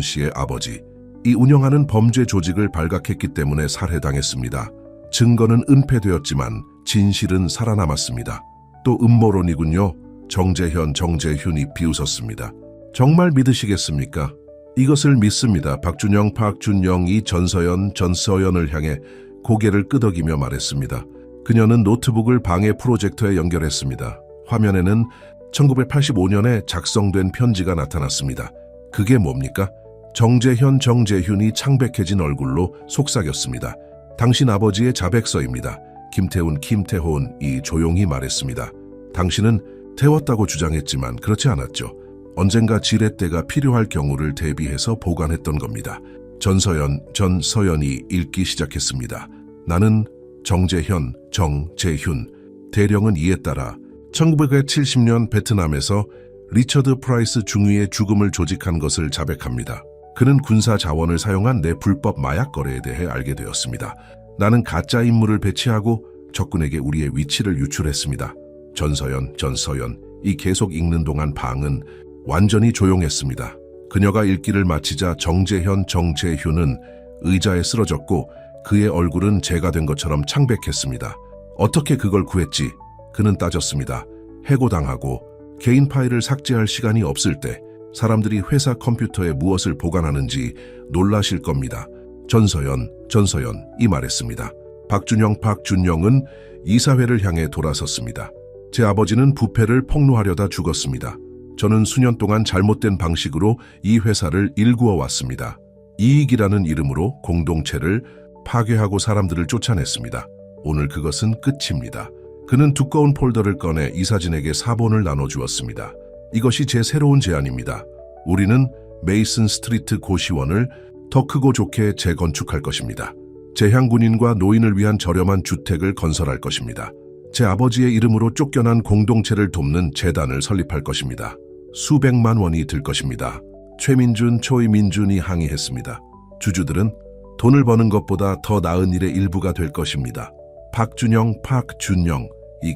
씨의 아버지. 이 운영하는 범죄 조직을 발각했기 때문에 살해당했습니다. 증거는 은폐되었지만 진실은 살아남았습니다. 또 음모론이군요. 정재훈이 비웃었습니다. 정말 믿으시겠습니까? 이것을 믿습니다. 박준영이 전서연을 향해 고개를 끄덕이며 말했습니다. 그녀는 노트북을 방의 프로젝터에 연결했습니다. 화면에는 1985년에 작성된 편지가 나타났습니다. 그게 뭡니까? 정재훈이 창백해진 얼굴로 속삭였습니다. 당신 아버지의 자백서입니다. 김태훈이 조용히 말했습니다. 당신은 태웠다고 주장했지만 그렇지 않았죠. 언젠가 지렛대가 필요할 경우를 대비해서 보관했던 겁니다. 전서연이 읽기 시작했습니다. 나는 정재훈, 대령은 이에 따라 1970년 베트남에서 리처드 프라이스 중위의 죽음을 조직한 것을 자백합니다. 그는 군사 자원을 사용한 내 불법 마약 거래에 대해 알게 되었습니다. 나는 가짜 인물을 배치하고 적군에게 우리의 위치를 유출했습니다. 전서연이 계속 읽는 동안 방은 완전히 조용했습니다. 그녀가 읽기를 마치자 정재훈은 의자에 쓰러졌고 그의 얼굴은 재가 된 것처럼 창백했습니다. 어떻게 그걸 구했지? 그는 따졌습니다. 해고당하고 개인 파일을 삭제할 시간이 없을 때 사람들이 회사 컴퓨터에 무엇을 보관하는지 놀라실 겁니다. 전서연이 말했습니다. 박준영은 이사회를 향해 돌아섰습니다. 제 아버지는 부패를 폭로하려다 죽었습니다. 저는 수년 동안 잘못된 방식으로 이 회사를 일구어 왔습니다. 이익이라는 이름으로 공동체를 파괴하고 사람들을 쫓아냈습니다. 오늘 그것은 끝입니다. 그는 두꺼운 폴더를 꺼내 이사진에게 사본을 나눠주었습니다. 이것이 제 새로운 제안입니다. 우리는 메이슨 스트리트 고시원을 더 크고 좋게 재건축할 것입니다. 재향군인과 노인을 위한 저렴한 주택을 건설할 것입니다. 제 아버지의 이름으로 쫓겨난 공동체를 돕는 재단을 설립할 것입니다. 수백만 원이 들 것입니다. 초이민준이 항의했습니다. 주주들은 돈을 버는 것보다 더 나은 일의 일부가 될 것입니다. 박준영이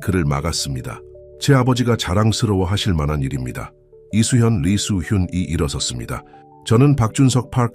그를 막았습니다. 제 아버지가 자랑스러워 하실 만한 일입니다. 리수훈이 일어섰습니다. 저는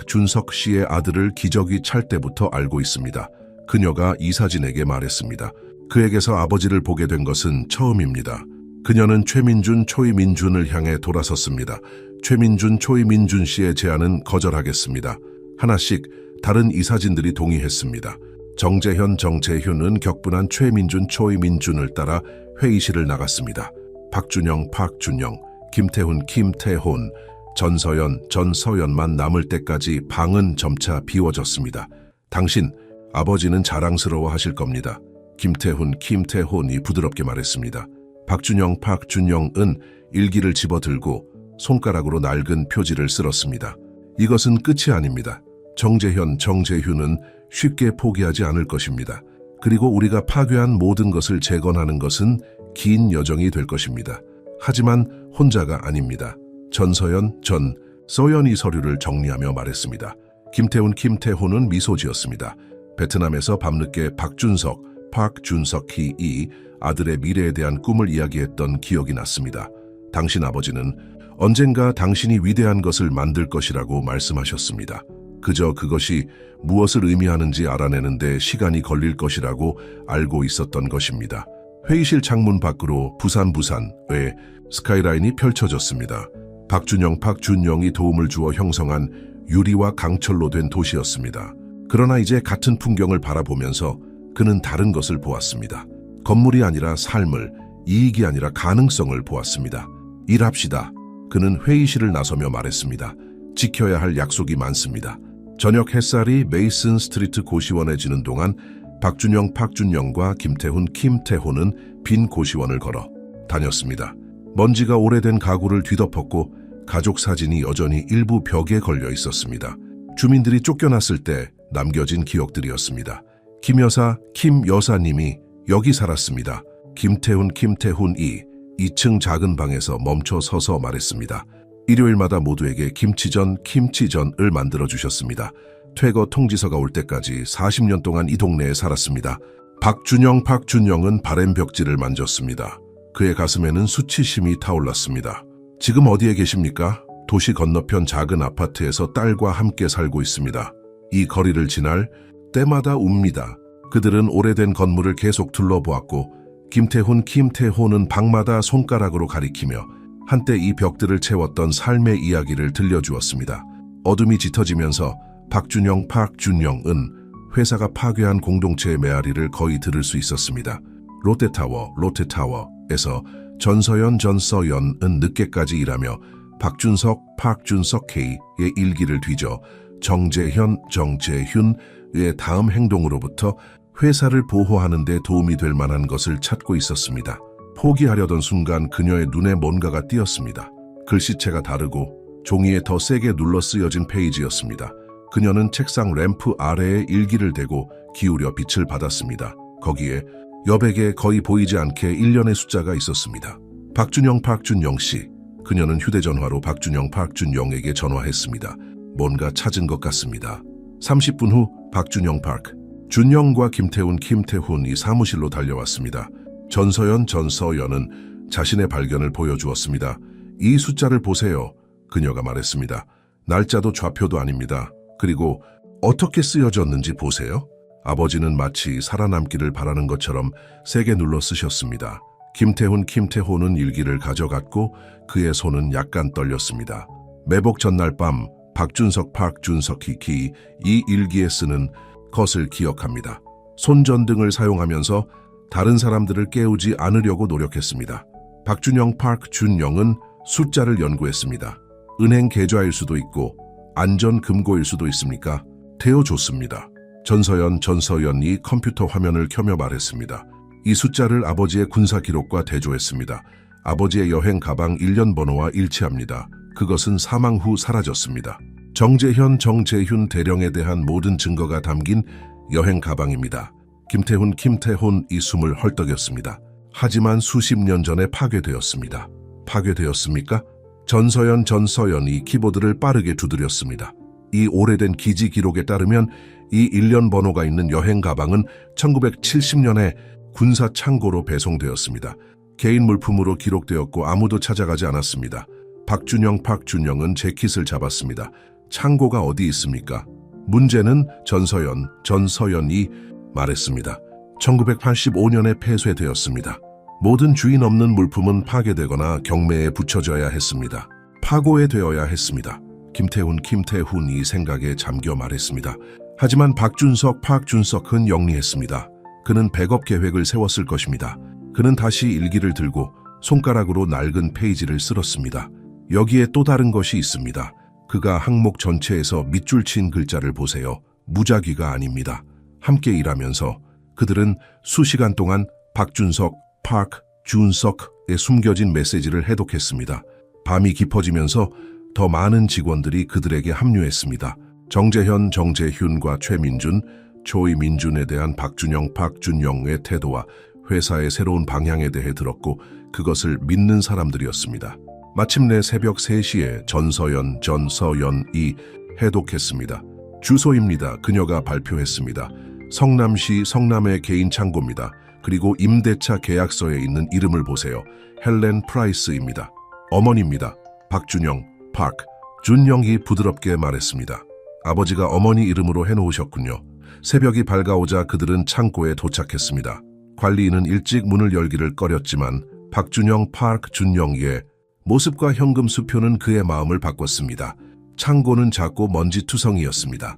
준석 씨의 아들을 기저귀 찰 때부터 알고 있습니다. 그녀가 이사진에게 말했습니다. 그에게서 아버지를 보게 된 것은 처음입니다. 그녀는 최민준, 초이민준을 향해 돌아섰습니다. 최민준, 초이민준 씨의 제안은 거절하겠습니다. 하나씩 다른 이사진들이 동의했습니다. 정재현, 정재훈은 격분한 최민준, 초이민준을 따라 회의실을 나갔습니다. 박준영, 박준영, 김태훈, 김태훈, 전서연, 전서연만 남을 때까지 방은 점차 비워졌습니다. 당신, 아버지는 자랑스러워 하실 겁니다. 김태훈, 김태훈이 부드럽게 말했습니다. 박준영, 박준영은 일기를 집어들고 손가락으로 낡은 표지를 쓸었습니다. 이것은 끝이 아닙니다. 정재현, 정재훈은 쉽게 포기하지 않을 것입니다. 그리고 우리가 파괴한 모든 것을 재건하는 것은 긴 여정이 될 것입니다. 하지만 혼자가 아닙니다. 전서연, 전서연이 서류를 정리하며 말했습니다. 김태훈, 김태훈은 미소 지었습니다. 베트남에서 밤늦게 박준석이 이 아들의 미래에 대한 꿈을 이야기했던 기억이 났습니다. 당신 아버지는 언젠가 당신이 위대한 것을 만들 것이라고 말씀하셨습니다. 그저 그것이 무엇을 의미하는지 알아내는데 시간이 걸릴 것이라고 알고 있었던 것입니다. 회의실 창문 밖으로 부산의 스카이라인이 펼쳐졌습니다. 박준영, 박준영이 도움을 주어 형성한 유리와 강철로 된 도시였습니다. 그러나 이제 같은 풍경을 바라보면서 그는 다른 것을 보았습니다. 건물이 아니라 삶을, 이익이 아니라 가능성을 보았습니다. 일합시다. 그는 회의실을 나서며 말했습니다. 지켜야 할 약속이 많습니다. 저녁 햇살이 메이슨 스트리트 고시원에 지는 동안 박준영, 박준영과 김태훈, 김태훈은 빈 고시원을 걸어 다녔습니다. 먼지가 오래된 가구를 뒤덮었고 가족 사진이 여전히 일부 벽에 걸려 있었습니다. 주민들이 쫓겨났을 때 남겨진 기억들이었습니다. 김 여사, 김 여사님이 여기 살았습니다. 김태훈이 2층 작은 방에서 멈춰 서서 말했습니다. 일요일마다 모두에게 김치전을 만들어 주셨습니다. 퇴거 통지서가 올 때까지 40년 동안 이 동네에 살았습니다. 박준영은 바램 벽지를 만졌습니다. 그의 가슴에는 수치심이 타올랐습니다. 지금 어디에 계십니까? 도시 건너편 작은 아파트에서 딸과 함께 살고 있습니다. 이 거리를 지날 때마다 웁니다. 그들은 오래된 건물을 계속 둘러보았고 김태훈은 방마다 손가락으로 가리키며 한때 이 벽들을 채웠던 삶의 이야기를 들려주었습니다. 어둠이 짙어지면서 박준영은 회사가 파괴한 공동체의 메아리를 거의 들을 수 있었습니다. 롯데타워에서 전서연은 늦게까지 일하며 박준석의 일기를 뒤져 정재훈의 다음 행동으로부터 회사를 보호하는 데 도움이 될 만한 것을 찾고 있었습니다. 포기하려던 순간 그녀의 눈에 뭔가가 띄었습니다. 글씨체가 다르고 종이에 더 세게 눌러 쓰여진 페이지였습니다. 그녀는 책상 램프 아래에 일기를 대고 기울여 빛을 받았습니다. 거기에 여백에 거의 보이지 않게 1년의 숫자가 있었습니다. 박준영 씨. 그녀는 휴대전화로 박준영에게 전화했습니다. 뭔가 찾은 것 같습니다. 30분 후 준영과 김태훈이 사무실로 달려왔습니다. 전서연은 자신의 발견을 보여주었습니다. 이 숫자를 보세요. 그녀가 말했습니다. 날짜도 좌표도 아닙니다. 그리고 어떻게 쓰여졌는지 보세요. 아버지는 마치 살아남기를 바라는 것처럼 세게 눌러 쓰셨습니다. 김태훈은 일기를 가져갔고 그의 손은 약간 떨렸습니다. 매복 전날 밤 박준석이 이 일기에 쓰는 것을 기억합니다. 손전등을 사용하면서 다른 사람들을 깨우지 않으려고 노력했습니다. 박준영은 숫자를 연구했습니다. 은행 계좌일 수도 있고 안전금고일 수도 있습니까? 태워줬습니다. 전서연이 컴퓨터 화면을 켜며 말했습니다. 이 숫자를 아버지의 군사 기록과 대조했습니다. 아버지의 여행 가방 1년 번호와 일치합니다. 그것은 사망 후 사라졌습니다. 정재훈 대령에 대한 모든 증거가 담긴 여행 가방입니다. 김태훈이 숨을 헐떡였습니다. 하지만 수십 년 전에 파괴되었습니다. 파괴되었습니까? 전서연이 키보드를 빠르게 두드렸습니다. 이 오래된 기지 기록에 따르면 이 1년 번호가 있는 여행 가방은 1970년에 군사 창고로 배송되었습니다. 개인 물품으로 기록되었고 아무도 찾아가지 않았습니다. 박준영은 재킷을 잡았습니다. 창고가 어디 있습니까? 문제는 전서연이 말했습니다. 1985년에 폐쇄되었습니다. 모든 주인 없는 물품은 파괴되거나 경매에 붙여져야 했습니다. 파고에 되어야 했습니다. 김태훈이 생각에 잠겨 말했습니다. 하지만 박준석은 영리했습니다. 그는 백업 계획을 세웠을 것입니다. 그는 다시 일기를 들고 손가락으로 낡은 페이지를 쓸었습니다. 여기에 또 다른 것이 있습니다. 그가 항목 전체에서 밑줄 친 글자를 보세요. 무작위가 아닙니다. 함께 일하면서 그들은 수시간 동안 박준석, 준석의 숨겨진 메시지를 해독했습니다. 밤이 깊어지면서 더 많은 직원들이 그들에게 합류했습니다. 정재훈과 최민준, 조이민준에 대한 박준영의 태도와 회사의 새로운 방향에 대해 들었고 그것을 믿는 사람들이었습니다. 마침내 새벽 3시에 전서연이 해독했습니다. 주소입니다. 그녀가 발표했습니다. 성남시 성남의 개인 창고입니다. 그리고 임대차 계약서에 있는 이름을 보세요. 헬렌 프라이스입니다. 어머니입니다. 준영이 부드럽게 말했습니다. 아버지가 어머니 이름으로 해놓으셨군요. 새벽이 밝아오자 그들은 창고에 도착했습니다. 관리인은 일찍 문을 열기를 꺼렸지만 준영의 모습과 현금 수표는 그의 마음을 바꿨습니다. 창고는 작고 먼지투성이었습니다.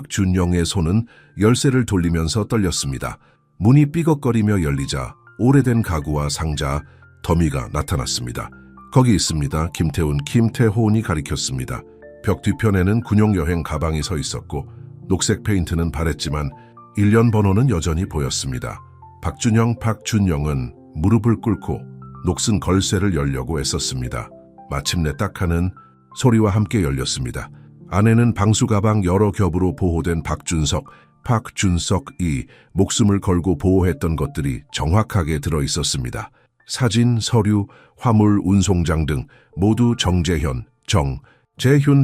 준영의 손은 열쇠를 돌리면서 떨렸습니다. 문이 삐걱거리며 열리자 오래된 가구와 상자, 더미가 나타났습니다. 거기 있습니다. 김태훈이 가리켰습니다. 벽 뒤편에는 군용여행 가방이 서 있었고 녹색 페인트는 바랬지만 1년 번호는 여전히 보였습니다. 박준영은 무릎을 꿇고 녹슨 걸쇠를 열려고 애썼습니다. 마침내 딱 하는 소리와 함께 열렸습니다. 안에는 방수 가방 여러 겹으로 보호된 박준석이 목숨을 걸고 보호했던 것들이 정확하게 들어 있었습니다. 사진, 서류, 화물, 운송장 등 모두 정재훈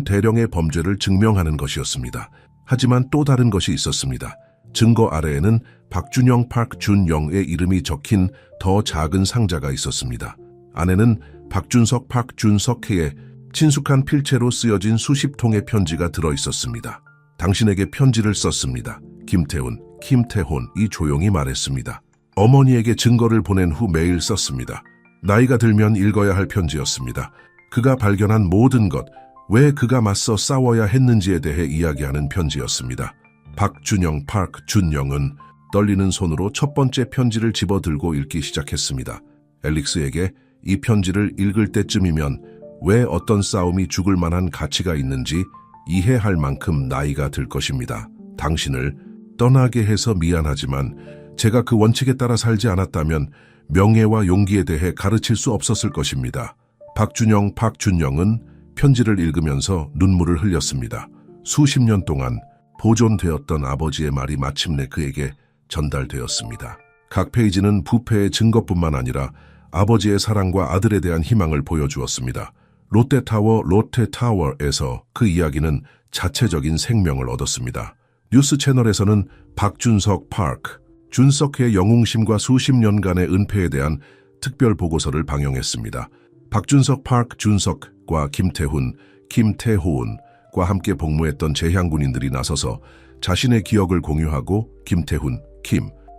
대령의 범죄를 증명하는 것이었습니다. 하지만 또 다른 것이 있었습니다. 증거 아래에는 준영의 이름이 적힌 더 작은 상자가 있었습니다. 안에는 박준석의 친숙한 필체로 쓰여진 수십 통의 편지가 들어 있었습니다. 당신에게 편지를 썼습니다. 김태훈이 조용히 말했습니다. 어머니에게 증거를 보낸 후 매일 썼습니다. 나이가 들면 읽어야 할 편지였습니다. 그가 발견한 모든 것, 왜 그가 맞서 싸워야 했는지에 대해 이야기하는 편지였습니다. 준영은 떨리는 손으로 첫 번째 편지를 집어들고 읽기 시작했습니다. 앨릭스에게 이 편지를 읽을 때쯤이면 왜 어떤 싸움이 죽을 만한 가치가 있는지 이해할 만큼 나이가 들 것입니다. 당신을 떠나게 해서 미안하지만 제가 그 원칙에 따라 살지 않았다면 명예와 용기에 대해 가르칠 수 없었을 것입니다. 박준영은 편지를 읽으면서 눈물을 흘렸습니다. 수십 년 동안 보존되었던 아버지의 말이 마침내 그에게 전달되었습니다. 각 페이지는 부패의 증거뿐만 아니라 아버지의 사랑과 아들에 대한 희망을 보여주었습니다. 롯데타워에서 그 이야기는 자체적인 생명을 얻었습니다. 뉴스 채널에서는 준석의 영웅심과 수십 년간의 은폐에 대한 특별 보고서를 방영했습니다. 준석과 김태훈과 함께 복무했던 재향군인들이 나서서 자신의 기억을 공유하고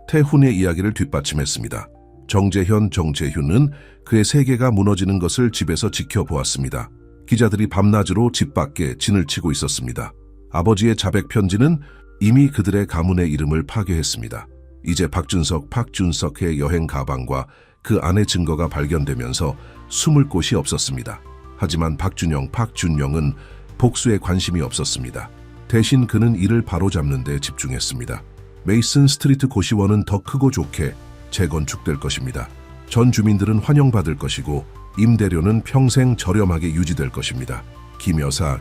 태훈의 이야기를 뒷받침했습니다. 정재훈은 그의 세계가 무너지는 것을 집에서 지켜보았습니다. 기자들이 밤낮으로 집 밖에 진을 치고 있었습니다. 아버지의 자백 편지는 이미 그들의 가문의 이름을 파괴했습니다. 이제 박준석의 여행 가방과 그 안의 증거가 발견되면서 숨을 곳이 없었습니다. 하지만 박준영은 복수에 관심이 없었습니다. 대신 그는 이를 바로잡는 데 집중했습니다. 메이슨 스트리트 고시원은 더 크고 좋게 재건축될 것입니다. 전 주민들은 환영받을 것이고 임대료는 평생 저렴하게 유지될 것입니다.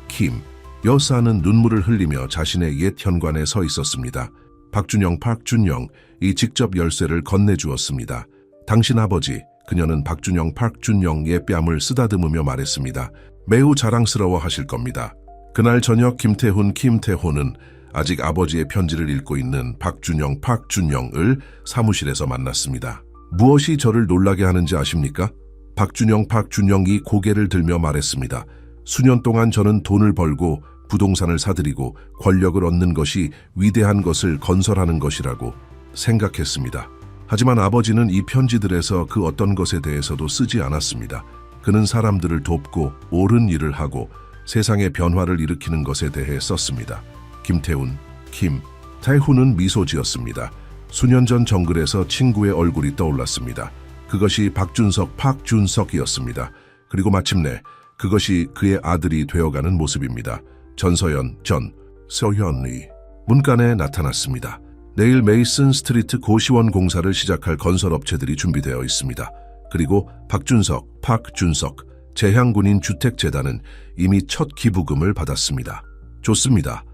김 여사는 눈물을 흘리며 자신의 옛 현관에 서 있었습니다. 박준영이 직접 열쇠를 건네주었습니다. 당신 아버지, 그녀는 박준영의 뺨을 쓰다듬으며 말했습니다. 매우 자랑스러워 하실 겁니다. 그날 저녁 김태훈은 아직 아버지의 편지를 읽고 있는 박준영을 사무실에서 만났습니다. 무엇이 저를 놀라게 하는지 아십니까? 박준영이 고개를 들며 말했습니다. 수년 동안 저는 돈을 벌고 부동산을 사들이고 권력을 얻는 것이 위대한 것을 건설하는 것이라고 생각했습니다. 하지만 아버지는 이 편지들에서 그 어떤 것에 대해서도 쓰지 않았습니다. 그는 사람들을 돕고 옳은 일을 하고 세상의 변화를 일으키는 것에 대해 썼습니다. 김태훈, 김태훈은 미소 지었습니다. 수년 전 정글에서 친구의 얼굴이 떠올랐습니다. 그것이 박준석이었습니다. 그리고 마침내 그것이 그의 아들이 되어가는 모습입니다. 전서연이 문간에 나타났습니다. 내일 메이슨 스트리트 고시원 공사를 시작할 건설업체들이 준비되어 있습니다. 그리고 박준석, 재향군인 주택재단은 이미 첫 기부금을 받았습니다. 좋습니다.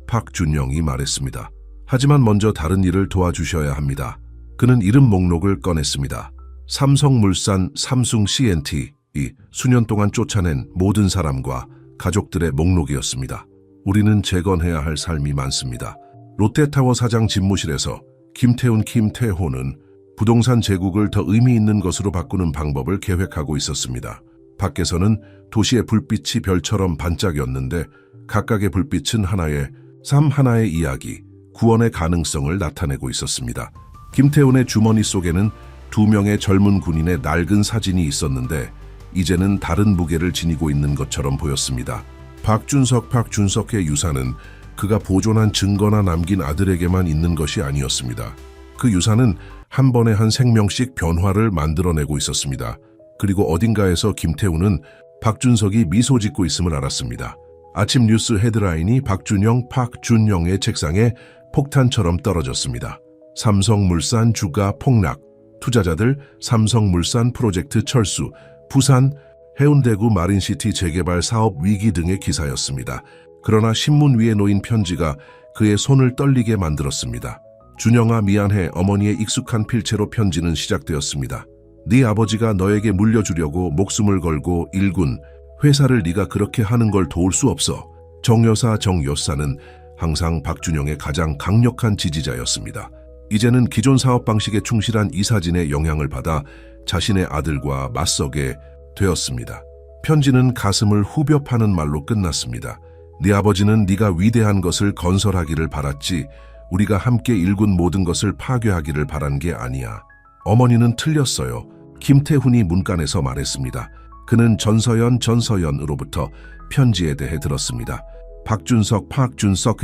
박준영이 말했습니다. 하지만 먼저 다른 일을 도와주셔야 합니다. 그는 이름 목록을 꺼냈습니다. 삼성물산, 삼숭 CNT, 이 수년 동안 쫓아낸 모든 사람과 가족들의 목록이었습니다. 우리는 재건해야 할 삶이 많습니다. 롯데타워 사장 집무실에서 김태훈은 부동산 제국을 더 의미 있는 것으로 바꾸는 방법을 계획하고 있었습니다. 밖에서는 도시의 불빛이 별처럼 반짝였는데 각각의 불빛은 하나의 이야기, 구원의 가능성을 나타내고 있었습니다. 김태훈의 주머니 속에는 2명의 젊은 군인의 낡은 사진이 있었는데 이제는 다른 무게를 지니고 있는 것처럼 보였습니다. 박준석의 유산은 그가 보존한 증거나 남긴 아들에게만 있는 것이 아니었습니다. 그 유산은 한 번에 한 생명씩 변화를 만들어내고 있었습니다. 그리고 어딘가에서 김태훈은 박준석이 미소 짓고 있음을 알았습니다. 아침 뉴스 헤드라인이 박준영의 책상에 폭탄처럼 떨어졌습니다. 삼성물산 주가 폭락, 투자자들 삼성물산 프로젝트 철수, 부산, 해운대구 마린시티 재개발 사업 위기 등의 기사였습니다. 그러나 신문 위에 놓인 편지가 그의 손을 떨리게 만들었습니다. 준영아 미안해. 어머니의 익숙한 필체로 편지는 시작되었습니다. 네 아버지가 너에게 물려주려고 목숨을 걸고 일군 회사를 네가 그렇게 하는 걸 도울 수 없어. 정 여사는 항상 박준영의 가장 강력한 지지자였습니다. 이제는 기존 사업 방식에 충실한 이사진의 영향을 받아 자신의 아들과 맞서게 되었습니다. 편지는 가슴을 후벼 파는 말로 끝났습니다. 네 아버지는 네가 위대한 것을 건설하기를 바랐지 우리가 함께 일군 모든 것을 파괴하기를 바란 게 아니야. 어머니는 틀렸어요. 김태훈이 문간에서 말했습니다. 그는 전서연으로부터 편지에 대해 들었습니다. 박준석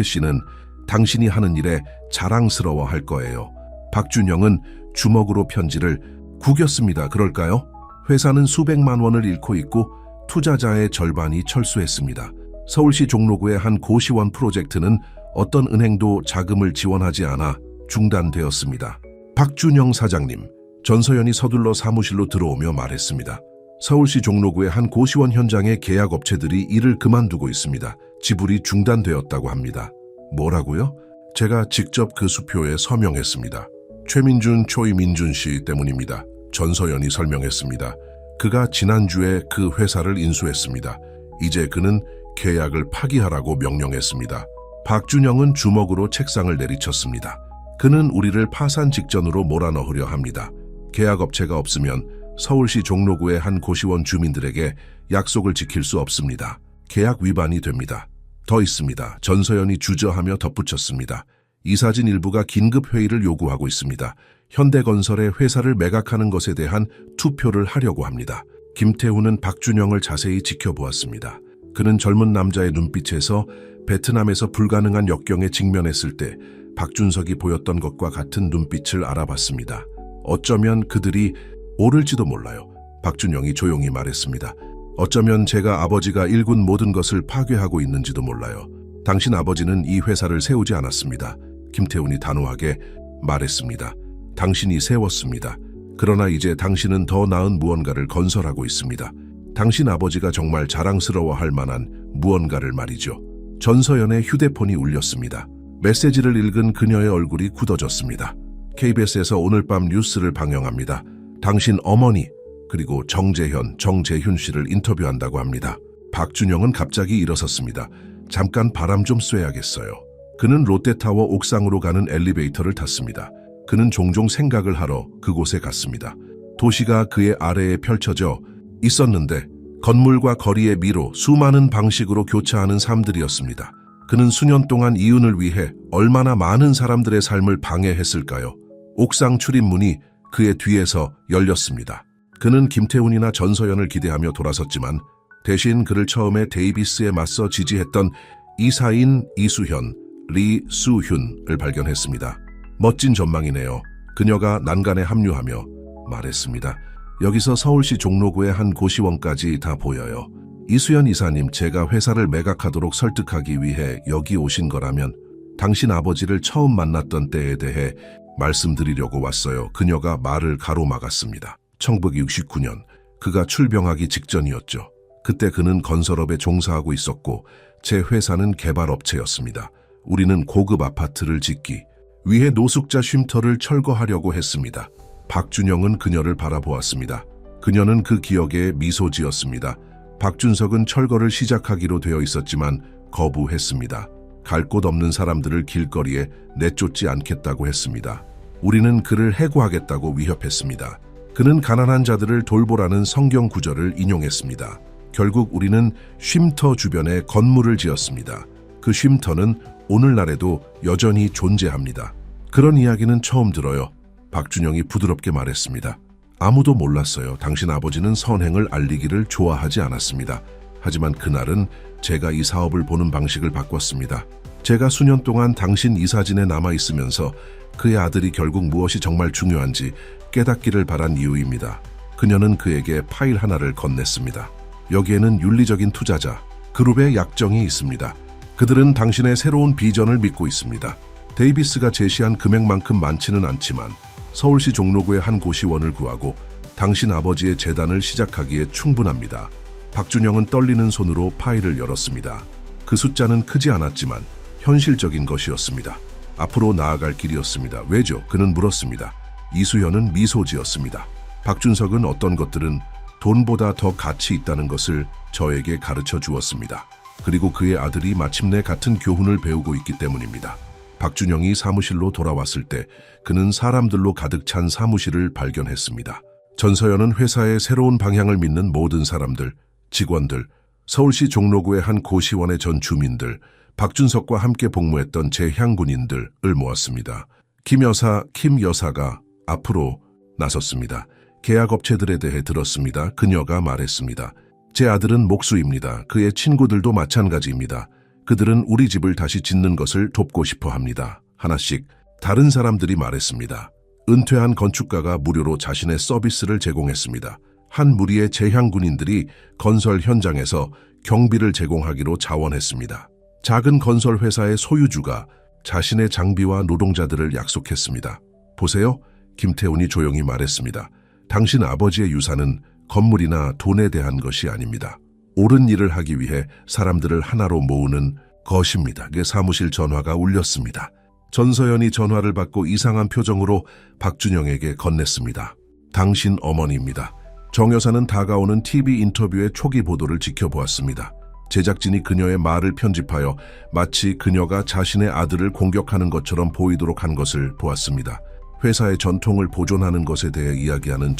씨는 당신이 하는 일에 자랑스러워할 거예요. 박준영은 주먹으로 편지를 구겼습니다. 그럴까요? 회사는 수백만 원을 잃고 있고 투자자의 절반이 철수했습니다. 서울시 종로구의 한 고시원 프로젝트는 어떤 은행도 자금을 지원하지 않아 중단되었습니다. 박준영 사장님, 전서연이 서둘러 사무실로 들어오며 말했습니다. 서울시 종로구의 한 고시원 현장의 계약업체들이 일을 그만두고 있습니다. 지불이 중단되었다고 합니다. 뭐라고요? 제가 직접 그 수표에 서명했습니다. 초이민준 씨 때문입니다. 전서연이 설명했습니다. 그가 지난주에 그 회사를 인수했습니다. 이제 그는 계약을 파기하라고 명령했습니다. 박준영은 주먹으로 책상을 내리쳤습니다. 그는 우리를 파산 직전으로 몰아넣으려 합니다. 계약업체가 없으면 서울시 종로구의 한 고시원 주민들에게 약속을 지킬 수 없습니다. 계약 위반이 됩니다. 더 있습니다. 전서연이 주저하며 덧붙였습니다. 이사진 일부가 긴급 회의를 요구하고 있습니다. 현대건설의 회사를 매각하는 것에 대한 투표를 하려고 합니다. 김태훈은 박준영을 자세히 지켜보았습니다. 그는 젊은 남자의 눈빛에서 베트남에서 불가능한 역경에 직면했을 때 박준석이 보였던 것과 같은 눈빛을 알아봤습니다. 어쩌면 그들이 옳을지도 몰라요. 박준영이 조용히 말했습니다. 어쩌면 제가 아버지가 일군 모든 것을 파괴하고 있는지도 몰라요. 당신 아버지는 이 회사를 세우지 않았습니다. 김태훈이 단호하게 말했습니다. 당신이 세웠습니다. 그러나 이제 당신은 더 나은 무언가를 건설하고 있습니다. 당신 아버지가 정말 자랑스러워할 만한 무언가를 말이죠. 전서연의 휴대폰이 울렸습니다. 메시지를 읽은 그녀의 얼굴이 굳어졌습니다. KBS에서 오늘 밤 뉴스를 방영합니다. 당신 어머니 그리고 정재훈 씨를 인터뷰한다고 합니다. 박준영은 갑자기 일어섰습니다. 잠깐 바람 좀 쐬야겠어요. 그는 롯데타워 옥상으로 가는 엘리베이터를 탔습니다. 그는 종종 생각을 하러 그곳에 갔습니다. 도시가 그의 아래에 펼쳐져 있었는데 건물과 거리의 미로, 수많은 방식으로 교차하는 삶들이었습니다. 그는 수년 동안 이윤을 위해 얼마나 많은 사람들의 삶을 방해했을까요? 옥상 출입문이 그의 뒤에서 열렸습니다. 그는 김태훈이나 전서연을 기대하며 돌아섰지만 대신 그를 처음에 데이비스에 맞서 지지했던 이사인 이수현, 리수훈을 발견했습니다. 멋진 전망이네요. 그녀가 난간에 합류하며 말했습니다. 여기서 서울시 종로구의 한 고시원까지 다 보여요. 이수연 이사님, 제가 회사를 매각하도록 설득하기 위해 여기 오신 거라면 당신 아버지를 처음 만났던 때에 대해 말씀드리려고 왔어요. 그녀가 말을 가로막았습니다. 1969년 그가 출병하기 직전이었죠. 그때 그는 건설업에 종사하고 있었고 제 회사는 개발업체였습니다. 우리는 고급 아파트를 짓기 위해 노숙자 쉼터를 철거하려고 했습니다. 박준영은 그녀를 바라보았습니다. 그녀는 그 기억에 미소 지었습니다. 박준석은 철거를 시작하기로 되어 있었지만 거부했습니다. 갈 곳 없는 사람들을 길거리에 내쫓지 않겠다고 했습니다. 우리는 그를 해고하겠다고 위협했습니다. 그는 가난한 자들을 돌보라는 성경 구절을 인용했습니다. 결국 우리는 쉼터 주변에 건물을 지었습니다. 그 쉼터는 오늘날에도 여전히 존재합니다. 그런 이야기는 처음 들어요. 박준영이 부드럽게 말했습니다. 아무도 몰랐어요. 당신 아버지는 선행을 알리기를 좋아하지 않았습니다. 하지만 그날은 제가 이 사업을 보는 방식을 바꿨습니다. 제가 수년 동안 당신 이사진에 남아있으면서 그의 아들이 결국 무엇이 정말 중요한지 깨닫기를 바란 이유입니다. 그녀는 그에게 파일 하나를 건넸습니다. 여기에는 윤리적인 투자자, 그룹의 약정이 있습니다. 그들은 당신의 새로운 비전을 믿고 있습니다. 데이비스가 제시한 금액만큼 많지는 않지만 서울시 종로구의 한 고시원을 구하고 당신 아버지의 재단을 시작하기에 충분합니다. 박준영은 떨리는 손으로 파일을 열었습니다. 그 숫자는 크지 않았지만 현실적인 것이었습니다. 앞으로 나아갈 길이었습니다. 왜죠? 그는 물었습니다. 이수현은 미소 지었습니다. 박준석은 어떤 것들은 돈보다 더 가치 있다는 것을 저에게 가르쳐 주었습니다. 그리고 그의 아들이 마침내 같은 교훈을 배우고 있기 때문입니다. 박준영이 사무실로 돌아왔을 때 그는 사람들로 가득 찬 사무실을 발견했습니다. 전서연은 회사의 새로운 방향을 믿는 모든 사람들, 직원들, 서울시 종로구의 한 고시원의 전 주민들, 박준석과 함께 복무했던 재향군인들을 모았습니다. 김 여사가 앞으로 나섰습니다. 계약업체들에 대해 들었습니다. 그녀가 말했습니다. 제 아들은 목수입니다. 그의 친구들도 마찬가지입니다. 그들은 우리 집을 다시 짓는 것을 돕고 싶어 합니다. 하나씩 다른 사람들이 말했습니다. 은퇴한 건축가가 무료로 자신의 서비스를 제공했습니다. 한 무리의 재향군인들이 건설 현장에서 경비를 제공하기로 자원했습니다. 작은 건설 회사의 소유주가 자신의 장비와 노동자들을 약속했습니다. 보세요, 김태훈이 조용히 말했습니다. 당신 아버지의 유산은 건물이나 돈에 대한 것이 아닙니다. 옳은 일을 하기 위해 사람들을 하나로 모으는 것입니다. 그 사무실 전화가 울렸습니다. 전서연이 전화를 받고 이상한 표정으로 박준영에게 건넸습니다. 당신 어머니입니다. 정 여사는 다가오는 TV 인터뷰의 초기 보도를 지켜보았습니다. 제작진이 그녀의 말을 편집하여 마치 그녀가 자신의 아들을 공격하는 것처럼 보이도록 한 것을 보았습니다. 회사의 전통을 보존하는 것에 대해 이야기하는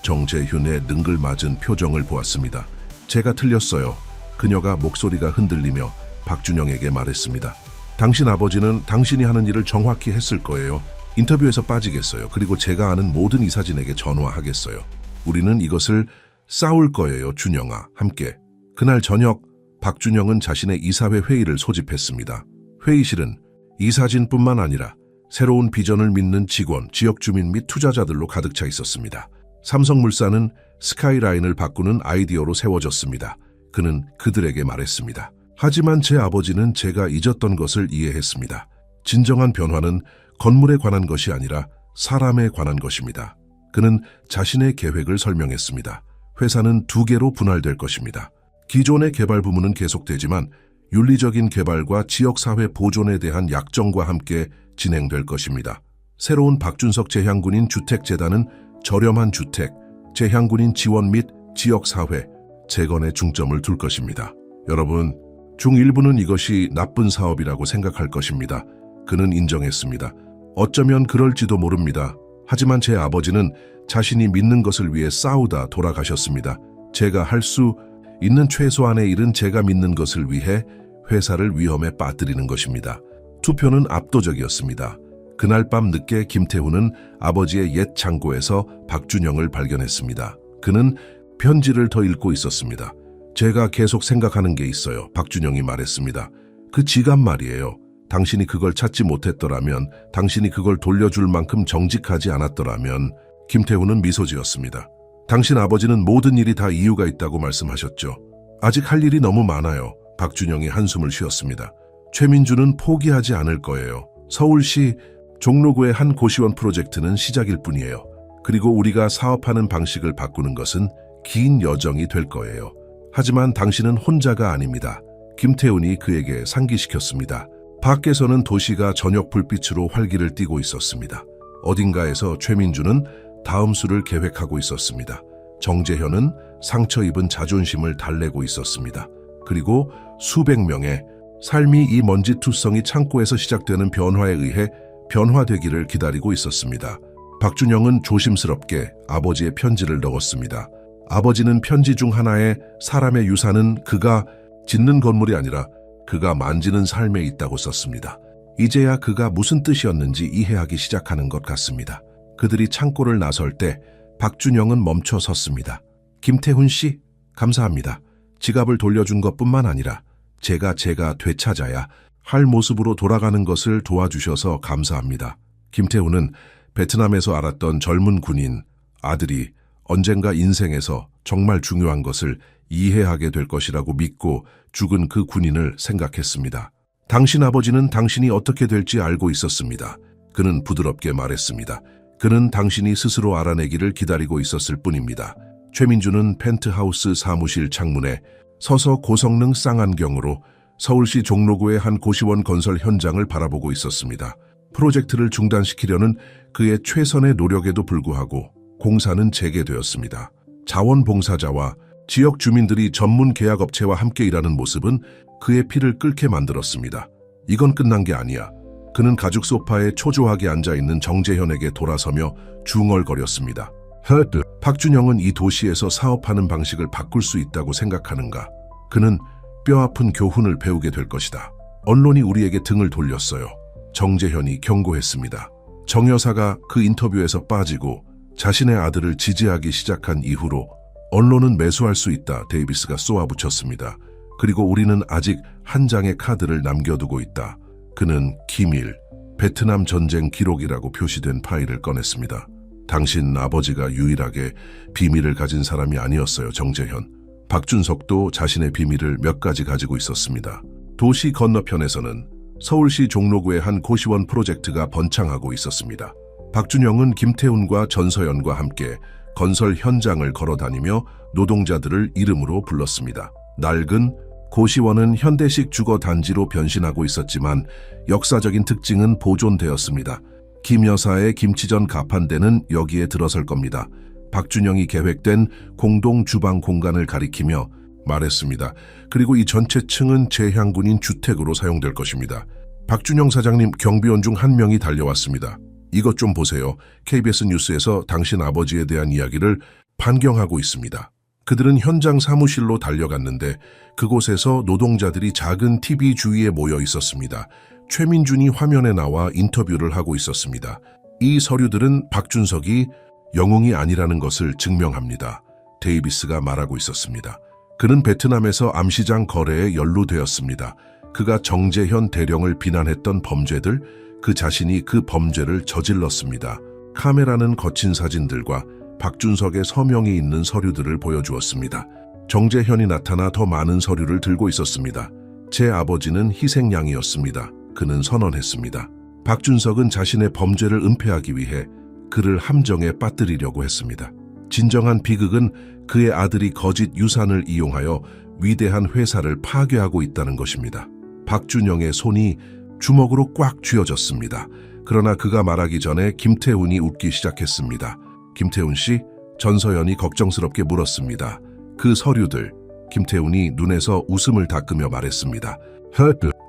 정재훈의 능글맞은 표정을 보았습니다. 제가 틀렸어요. 그녀가 목소리가 흔들리며 박준영에게 말했습니다. 당신 아버지는 당신이 하는 일을 정확히 했을 거예요. 인터뷰에서 빠지겠어요. 그리고 제가 아는 모든 이사진에게 전화하겠어요. 우리는 이것을 싸울 거예요, 준영아. 함께. 그날 저녁 박준영은 자신의 이사회 회의를 소집했습니다. 회의실은 이사진뿐만 아니라 새로운 비전을 믿는 직원, 지역 주민 및 투자자들로 가득 차 있었습니다. 삼성물산은 스카이라인을 바꾸는 아이디어로 세워졌습니다. 그는 그들에게 말했습니다. 하지만 제 아버지는 제가 잊었던 것을 이해했습니다. 진정한 변화는 건물에 관한 것이 아니라 사람에 관한 것입니다. 그는 자신의 계획을 설명했습니다. 회사는 2개로 분할될 것입니다. 기존의 개발 부문은 계속되지만 윤리적인 개발과 지역사회 보존에 대한 약정과 함께 진행될 것입니다. 새로운 박준석 재향군인 주택재단은 저렴한 주택, 재향군인 지원 및 지역사회, 재건에 중점을 둘 것입니다. 여러분, 중일부는 이것이 나쁜 사업이라고 생각할 것입니다. 그는 인정했습니다. 어쩌면 그럴지도 모릅니다. 하지만 제 아버지는 자신이 믿는 것을 위해 싸우다 돌아가셨습니다. 제가 할 수 있는 최소한의 일은 제가 믿는 것을 위해 회사를 위험에 빠뜨리는 것입니다. 투표는 압도적이었습니다. 그날 밤 늦게 김태훈은 아버지의 옛 창고에서 박준영을 발견했습니다. 그는 편지를 더 읽고 있었습니다. 제가 계속 생각하는 게 있어요. 박준영이 말했습니다. 그 지갑 말이에요. 당신이 그걸 찾지 못했더라면, 당신이 그걸 돌려줄 만큼 정직하지 않았더라면. 김태훈은 미소 지었습니다. 당신 아버지는 모든 일이 다 이유가 있다고 말씀하셨죠. 아직 할 일이 너무 많아요. 박준영이 한숨을 쉬었습니다. 최민주는 포기하지 않을 거예요. 서울시 종로구의 한 고시원 프로젝트는 시작일 뿐이에요. 그리고 우리가 사업하는 방식을 바꾸는 것은 긴 여정이 될 거예요. 하지만 당신은 혼자가 아닙니다. 김태훈이 그에게 상기시켰습니다. 밖에서는 도시가 저녁 불빛으로 활기를 띠고 있었습니다. 어딘가에서 최민주는 다음 수를 계획하고 있었습니다. 정재현은 상처 입은 자존심을 달래고 있었습니다. 그리고 수백 명의 삶이 이 먼지투성이 창고에서 시작되는 변화에 의해 변화되기를 기다리고 있었습니다. 박준영은 조심스럽게 아버지의 편지를 넣었습니다. 아버지는 편지 중 하나에 사람의 유산은 그가 짓는 건물이 아니라 그가 만지는 삶에 있다고 썼습니다. 이제야 그가 무슨 뜻이었는지 이해하기 시작하는 것 같습니다. 그들이 창고를 나설 때 박준영은 멈춰 섰습니다. 김태훈 씨, 감사합니다. 지갑을 돌려준 것뿐만 아니라 제가 되찾아야 할 모습으로 돌아가는 것을 도와주셔서 감사합니다. 김태훈은 베트남에서 알았던 젊은 군인, 아들이 언젠가 인생에서 정말 중요한 것을 이해하게 될 것이라고 믿고 죽은 그 군인을 생각했습니다. 당신 아버지는 당신이 어떻게 될지 알고 있었습니다. 그는 부드럽게 말했습니다. 그는 당신이 스스로 알아내기를 기다리고 있었을 뿐입니다. 최민주는 펜트하우스 사무실 창문에 서서 고성능 쌍안경으로 서울시 종로구의 한 고시원 건설 현장을 바라보고 있었습니다. 프로젝트를 중단시키려는 그의 최선의 노력에도 불구하고 공사는 재개되었습니다. 자원봉사자와 지역 주민들이 전문 계약업체와 함께 일하는 모습은 그의 피를 끓게 만들었습니다. 이건 끝난 게 아니야. 그는 가죽 소파에 초조하게 앉아있는 정재현에게 돌아서며 중얼거렸습니다. 박준영은 이 도시에서 사업하는 방식을 바꿀 수 있다고 생각하는가? 그는 뼈아픈 교훈을 배우게 될 것이다. 언론이 우리에게 등을 돌렸어요. 정재현이 경고했습니다. 정 여사가 그 인터뷰에서 빠지고 자신의 아들을 지지하기 시작한 이후로 언론은 매수할 수 있다, 데이비스가 쏘아붙였습니다. 그리고 우리는 아직 한 장의 카드를 남겨두고 있다. 그는 기밀, 베트남 전쟁 기록이라고 표시된 파일을 꺼냈습니다. 당신 아버지가 유일하게 비밀을 가진 사람이 아니었어요, 정재현. 박준석도 자신의 비밀을 몇 가지 가지고 있었습니다. 도시 건너편에서는 서울시 종로구의 한 고시원 프로젝트가 번창하고 있었습니다. 박준영은 김태훈과 전서연과 함께 건설 현장을 걸어다니며 노동자들을 이름으로 불렀습니다. 낡은 고시원은 현대식 주거 단지로 변신하고 있었지만 역사적인 특징은 보존되었습니다. 김 여사의 김치전 가판대는 여기에 들어설 겁니다. 박준영이 계획된 공동 주방 공간을 가리키며 말했습니다. 그리고 이 전체 층은 재향군인 주택으로 사용될 것입니다. 박준영 사장님, 경비원 중 한 명이 달려왔습니다. 이것 좀 보세요. KBS 뉴스에서 당신 아버지에 대한 이야기를 반경하고 있습니다. 그들은 현장 사무실로 달려갔는데 그곳에서 노동자들이 작은 TV 주위에 모여 있었습니다. 최민준이 화면에 나와 인터뷰를 하고 있었습니다. 이 서류들은 박준석이 영웅이 아니라는 것을 증명합니다. 데이비스가 말하고 있었습니다. 그는 베트남에서 암시장 거래에 연루되었습니다. 그가 정재현 대령을 비난했던 범죄들, 그 자신이 그 범죄를 저질렀습니다. 카메라는 거친 사진들과 박준석의 서명이 있는 서류들을 보여주었습니다. 정재현이 나타나 더 많은 서류를 들고 있었습니다. 제 아버지는 희생양이었습니다. 그는 선언했습니다. 박준석은 자신의 범죄를 은폐하기 위해 그를 함정에 빠뜨리려고 했습니다. 진정한 비극은 그의 아들이 거짓 유산을 이용하여 위대한 회사를 파괴하고 있다는 것입니다. 박준영의 손이 주먹으로 꽉 쥐어졌습니다. 그러나 그가 말하기 전에 김태훈이 웃기 시작했습니다. 김태훈 씨, 전서연이 걱정스럽게 물었습니다. 그 서류들, 김태훈이 눈에서 웃음을 닦으며 말했습니다.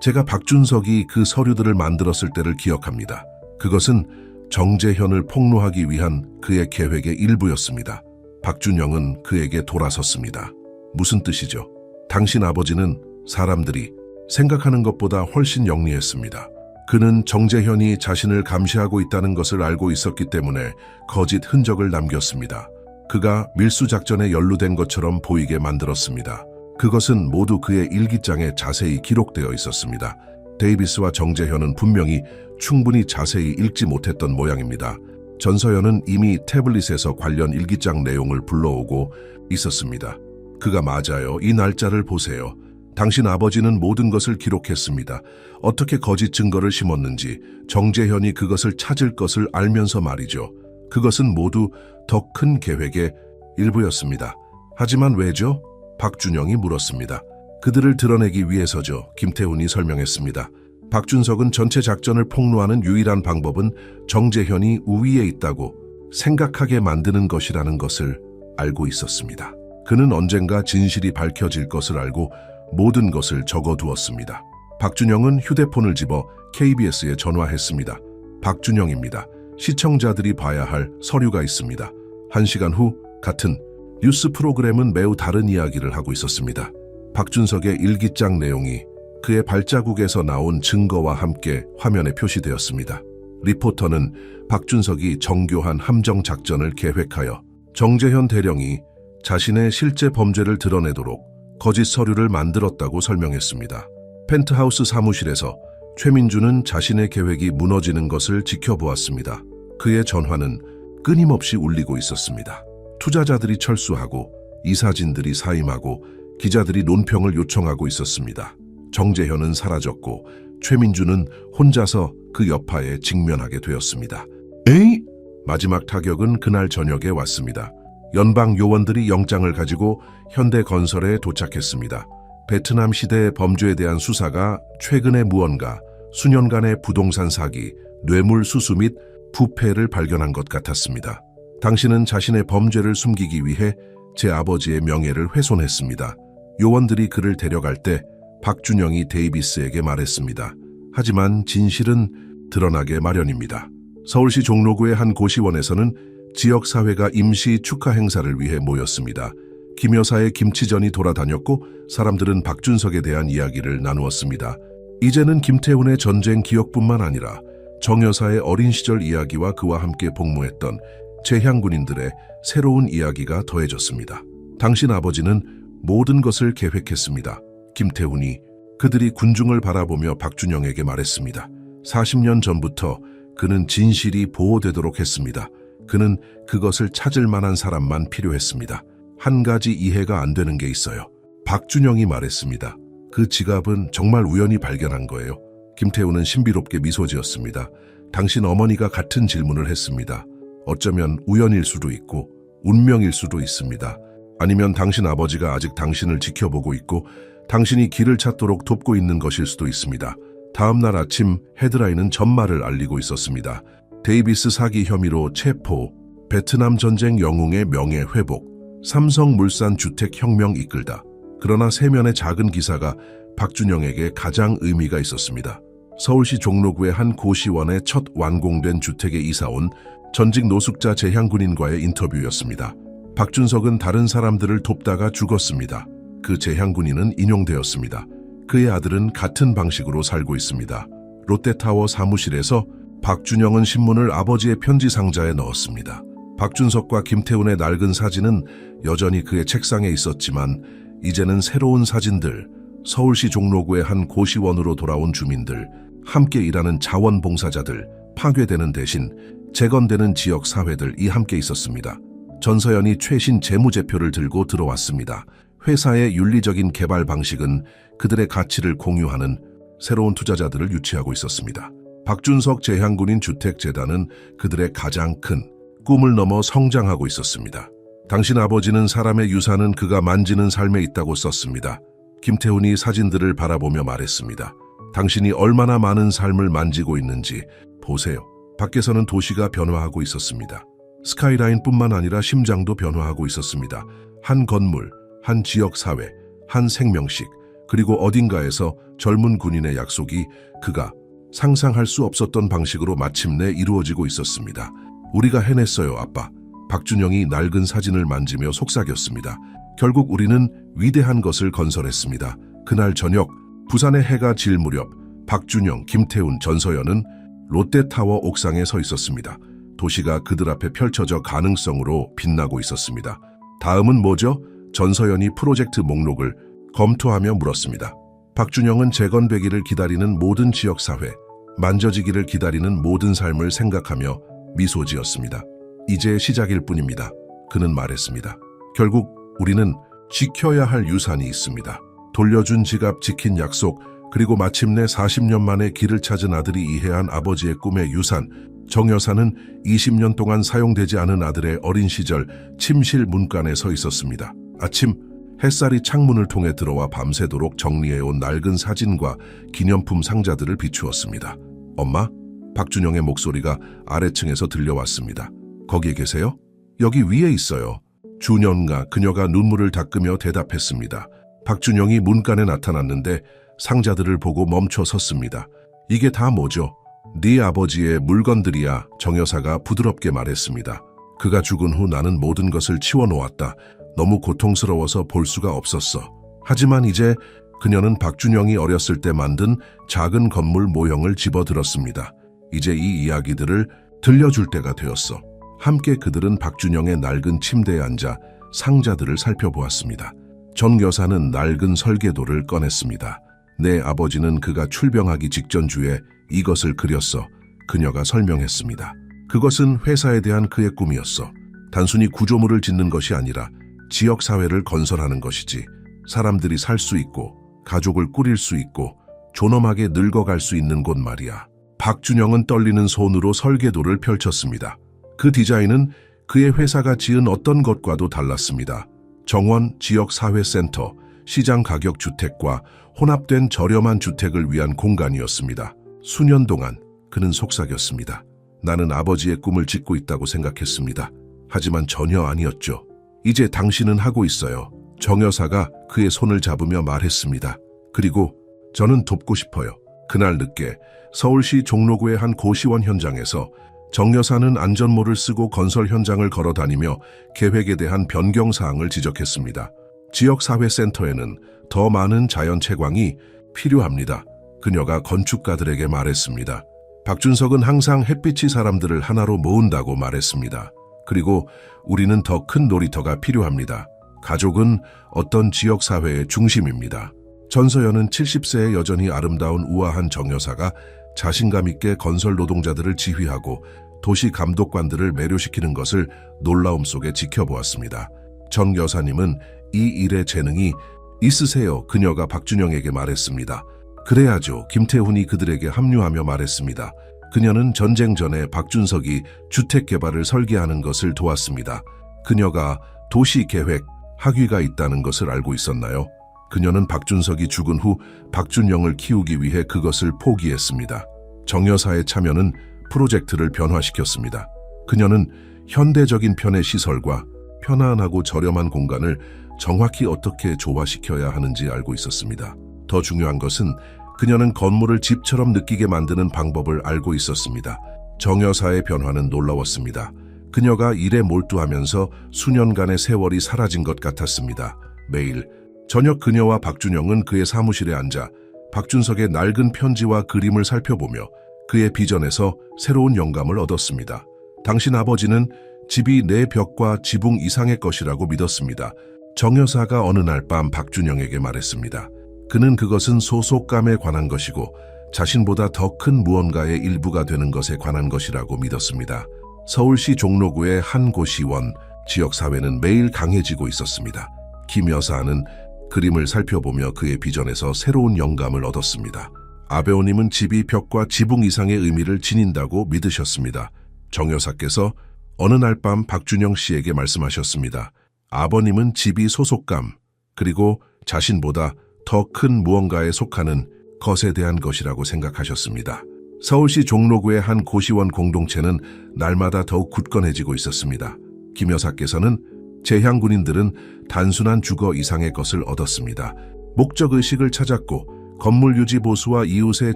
제가 박준석이 그 서류들을 만들었을 때를 기억합니다. 그것은 정재현을 폭로하기 위한 그의 계획의 일부였습니다. 박준영은 그에게 돌아섰습니다. 무슨 뜻이죠? 당신 아버지는 사람들이 생각하는 것보다 훨씬 영리했습니다. 그는 정재현이 자신을 감시하고 있다는 것을 알고 있었기 때문에 거짓 흔적을 남겼습니다. 그가 밀수작전에 연루된 것처럼 보이게 만들었습니다. 그것은 모두 그의 일기장에 자세히 기록되어 있었습니다. 데이비스와 정재현은 분명히 충분히 자세히 읽지 못했던 모양입니다. 전서연은 이미 태블릿에서 관련 일기장 내용을 불러오고 있었습니다. 그가 맞아요. 이 날짜를 보세요. 당신 아버지는 모든 것을 기록했습니다. 어떻게 거짓 증거를 심었는지, 정재현이 그것을 찾을 것을 알면서 말이죠. 그것은 모두 더 큰 계획의 일부였습니다. 하지만 왜죠? 박준영이 물었습니다. 그들을 드러내기 위해서죠. 김태훈이 설명했습니다. 박준석은 전체 작전을 폭로하는 유일한 방법은 정재현이 우위에 있다고 생각하게 만드는 것이라는 것을 알고 있었습니다. 그는 언젠가 진실이 밝혀질 것을 알고 모든 것을 적어두었습니다. 박준영은 휴대폰을 집어 KBS에 전화했습니다. 박준영입니다. 시청자들이 봐야 할 서류가 있습니다. 1시간 후 같은 뉴스 프로그램은 매우 다른 이야기를 하고 있었습니다. 박준석의 일기장 내용이 그의 발자국에서 나온 증거와 함께 화면에 표시되었습니다. 리포터는 박준석이 정교한 함정 작전을 계획하여 정재현 대령이 자신의 실제 범죄를 드러내도록 거짓 서류를 만들었다고 설명했습니다. 펜트하우스 사무실에서 최민주는 자신의 계획이 무너지는 것을 지켜보았습니다. 그의 전화는 끊임없이 울리고 있었습니다. 투자자들이 철수하고 이사진들이 사임하고 기자들이 논평을 요청하고 있었습니다. 정재현은 사라졌고 최민주는 혼자서 그 여파에 직면하게 되었습니다. 에이? 마지막 타격은 그날 저녁에 왔습니다. 연방 요원들이 영장을 가지고 현대건설에 도착했습니다. 베트남 시대의 범죄에 대한 수사가 최근에 무언가 수년간의 부동산 사기, 뇌물 수수 및 부패를 발견한 것 같았습니다. 당신은 자신의 범죄를 숨기기 위해 제 아버지의 명예를 훼손했습니다. 요원들이 그를 데려갈 때 박준영이 데이비스에게 말했습니다. 하지만 진실은 드러나게 마련입니다. 서울시 종로구의 한 고시원에서는 지역사회가 임시 축하 행사를 위해 모였습니다. 김 여사의 김치전이 돌아다녔고 사람들은 박준석에 대한 이야기를 나누었습니다. 이제는 김태훈의 전쟁 기억뿐만 아니라 정 여사의 어린 시절 이야기와 그와 함께 복무했던 재향군인들의 새로운 이야기가 더해졌습니다. 당신 아버지는 모든 것을 계획했습니다. 김태훈이 그들이 군중을 바라보며 박준영에게 말했습니다. 40년 전부터 그는 진실이 보호되도록 했습니다. 그는 그것을 찾을 만한 사람만 필요했습니다. 한 가지 이해가 안 되는 게 있어요. 박준영이 말했습니다. 그 지갑은 정말 우연히 발견한 거예요. 김태훈은 신비롭게 미소 지었습니다. 당신 어머니가 같은 질문을 했습니다. 어쩌면 우연일 수도 있고 운명일 수도 있습니다. 아니면 당신 아버지가 아직 당신을 지켜보고 있고 당신이 길을 찾도록 돕고 있는 것일 수도 있습니다. 다음 날 아침 헤드라인은 전말을 알리고 있었습니다. 데이비스 사기 혐의로 체포, 베트남 전쟁 영웅의 명예 회복, 삼성물산 주택혁명 이끌다. 그러나 세면의 작은 기사가 박준영에게 가장 의미가 있었습니다. 서울시 종로구의 한 고시원에 첫 완공된 주택에 이사온 전직 노숙자 재향군인과의 인터뷰였습니다. 박준석은 다른 사람들을 돕다가 죽었습니다. 그 재향군인은 인용되었습니다. 그의 아들은 같은 방식으로 살고 있습니다. 롯데타워 사무실에서 박준영은 신문을 아버지의 편지 상자에 넣었습니다. 박준석과 김태훈의 낡은 사진은 여전히 그의 책상에 있었지만 이제는 새로운 사진들, 서울시 종로구의 한 고시원으로 돌아온 주민들, 함께 일하는 자원봉사자들, 파괴되는 대신 재건되는 지역 사회들이 함께 있었습니다. 전서연이 최신 재무제표를 들고 들어왔습니다. 회사의 윤리적인 개발 방식은 그들의 가치를 공유하는 새로운 투자자들을 유치하고 있었습니다. 박준석 재향군인 주택재단은 그들의 가장 큰 꿈을 넘어 성장하고 있었습니다. 당신 아버지는 사람의 유산은 그가 만지는 삶에 있다고 썼습니다. 김태훈이 사진들을 바라보며 말했습니다. 당신이 얼마나 많은 삶을 만지고 있는지 보세요. 밖에서는 도시가 변화하고 있었습니다. 스카이라인뿐만 아니라 심장도 변화하고 있었습니다. 한 건물, 한 지역사회, 한 생명식, 그리고 어딘가에서 젊은 군인의 약속이 그가 상상할 수 없었던 방식으로 마침내 이루어지고 있었습니다. 우리가 해냈어요, 아빠. 박준영이 낡은 사진을 만지며 속삭였습니다. 결국 우리는 위대한 것을 건설했습니다. 그날 저녁 부산의 해가 질 무렵 박준영, 김태훈, 전서연은 롯데타워 옥상에 서 있었습니다. 도시가 그들 앞에 펼쳐져 가능성으로 빛나고 있었습니다. 다음은 뭐죠? 전서연이 프로젝트 목록을 검토하며 물었습니다. 박준영은 재건되기를 기다리는 모든 지역사회, 만져지기를 기다리는 모든 삶을 생각하며 미소 지었습니다. 이제 시작일 뿐입니다. 그는 말했습니다. 결국 우리는 지켜야 할 유산이 있습니다. 돌려준 지갑, 지킨 약속, 그리고 마침내 40년 만에 길을 찾은 아들이 이해한 아버지의 꿈의 유산. 정 여사는 20년 동안 사용되지 않은 아들의 어린 시절 침실 문간에 서 있었습니다. 아침 햇살이 창문을 통해 들어와 밤새도록 정리해온 낡은 사진과 기념품 상자들을 비추었습니다. 엄마? 박준영의 목소리가 아래층에서 들려왔습니다. 거기 계세요? 여기 위에 있어요. 주년가 그녀가 눈물을 닦으며 대답했습니다. 박준영이 문간에 나타났는데 상자들을 보고 멈춰 섰습니다. 이게 다 뭐죠? 네 아버지의 물건들이야, 정 여사가 부드럽게 말했습니다. 그가 죽은 후 나는 모든 것을 치워놓았다. 너무 고통스러워서 볼 수가 없었어. 하지만 이제 그녀는 박준영이 어렸을 때 만든 작은 건물 모형을 집어들었습니다. 이제 이 이야기들을 들려줄 때가 되었어. 함께 그들은 박준영의 낡은 침대에 앉아 상자들을 살펴보았습니다. 정 여사는 낡은 설계도를 꺼냈습니다. 내 아버지는 그가 출병하기 직전 주에 이것을 그렸어. 그녀가 설명했습니다. 그것은 회사에 대한 그의 꿈이었어. 단순히 구조물을 짓는 것이 아니라 지역사회를 건설하는 것이지. 사람들이 살 수 있고 가족을 꾸릴 수 있고 존엄하게 늙어갈 수 있는 곳 말이야. 박준영은 떨리는 손으로 설계도를 펼쳤습니다. 그 디자인은 그의 회사가 지은 어떤 것과도 달랐습니다. 정원, 지역사회센터, 시장 가격 주택과 혼합된 저렴한 주택을 위한 공간이었습니다. 수년 동안 그는 속삭였습니다. 나는 아버지의 꿈을 짓고 있다고 생각했습니다. 하지만 전혀 아니었죠. 이제 당신은 하고 있어요. 정 여사가 그의 손을 잡으며 말했습니다. 그리고 저는 돕고 싶어요. 그날 늦게 서울시 종로구의 한 고시원 현장에서 정 여사는 안전모를 쓰고 건설 현장을 걸어다니며 계획에 대한 변경 사항을 지적했습니다. 지역사회센터에는 더 많은 자연 채광이 필요합니다. 그녀가 건축가들에게 말했습니다. 박준석은 항상 햇빛이 사람들을 하나로 모은다고 말했습니다. 그리고 우리는 더 큰 놀이터가 필요합니다. 가족은 어떤 지역사회의 중심입니다. 전서연은 70세에 여전히 아름다운 우아한 정 여사가 자신감 있게 건설 노동자들을 지휘하고 도시 감독관들을 매료시키는 것을 놀라움 속에 지켜보았습니다. 정 여사님은 이 일에 재능이 있으세요. 그녀가 박준영에게 말했습니다. 그래야죠. 김태훈이 그들에게 합류하며 말했습니다. 그녀는 전쟁 전에 박준석이 주택 개발을 설계하는 것을 도왔습니다. 그녀가 도시계획 학위가 있다는 것을 알고 있었나요? 그녀는 박준석이 죽은 후 박준영을 키우기 위해 그것을 포기했습니다. 정 여사의 참여는 프로젝트를 변화시켰습니다. 그녀는 현대적인 편의 시설과 편안하고 저렴한 공간을 정확히 어떻게 조화시켜야 하는지 알고 있었습니다. 더 중요한 것은 그녀는 건물을 집처럼 느끼게 만드는 방법을 알고 있었습니다. 정 여사의 변화는 놀라웠습니다. 그녀가 일에 몰두하면서 수년간의 세월이 사라진 것 같았습니다. 매일 저녁 그녀와 박준영은 그의 사무실에 앉아 박준석의 낡은 편지와 그림을 살펴보며 그의 비전에서 새로운 영감을 얻었습니다. 당신 아버지는 집이 내 벽과 지붕 이상의 것이라고 믿었습니다. 정 여사가 어느 날 밤 박준영에게 말했습니다. 그는 그것은 소속감에 관한 것이고 자신보다 더 큰 무언가의 일부가 되는 것에 관한 것이라고 믿었습니다. 서울시 종로구의 한 고시원 지역사회는 매일 강해지고 있었습니다. 김 여사는 그림을 살펴보며 그의 비전에서 새로운 영감을 얻었습니다. 아베오님은 집이 벽과 지붕 이상의 의미를 지닌다고 믿으셨습니다. 정 여사께서 어느 날 밤 박준영 씨에게 말씀하셨습니다. 아버님은 집이 소속감, 그리고 자신보다 더 큰 무언가에 속하는 것에 대한 것이라고 생각하셨습니다. 서울시 종로구의 한 고시원 공동체는 날마다 더욱 굳건해지고 있었습니다. 김 여사께서는 재향군인들은 단순한 주거 이상의 것을 얻었습니다. 목적의식을 찾았고 건물 유지 보수와 이웃의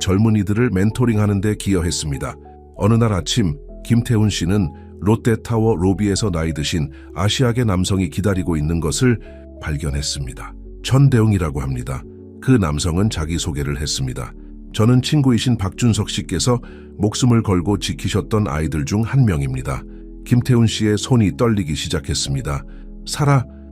젊은이들을 멘토링하는 데 기여했습니다. 어느 날 아침 김태훈 씨는 롯데타워 로비에서 나이 드신 아시아계 남성이 기다리고 있는 것을 발견했습니다. 전대웅이라고 합니다. 그 남성은 자기소개를 했습니다. 저는 친구이신 박준석 씨께서 목숨을 걸고 지키셨던 아이들 중 한 명입니다. 김태훈 씨의 손이 떨리기 시작했습니다.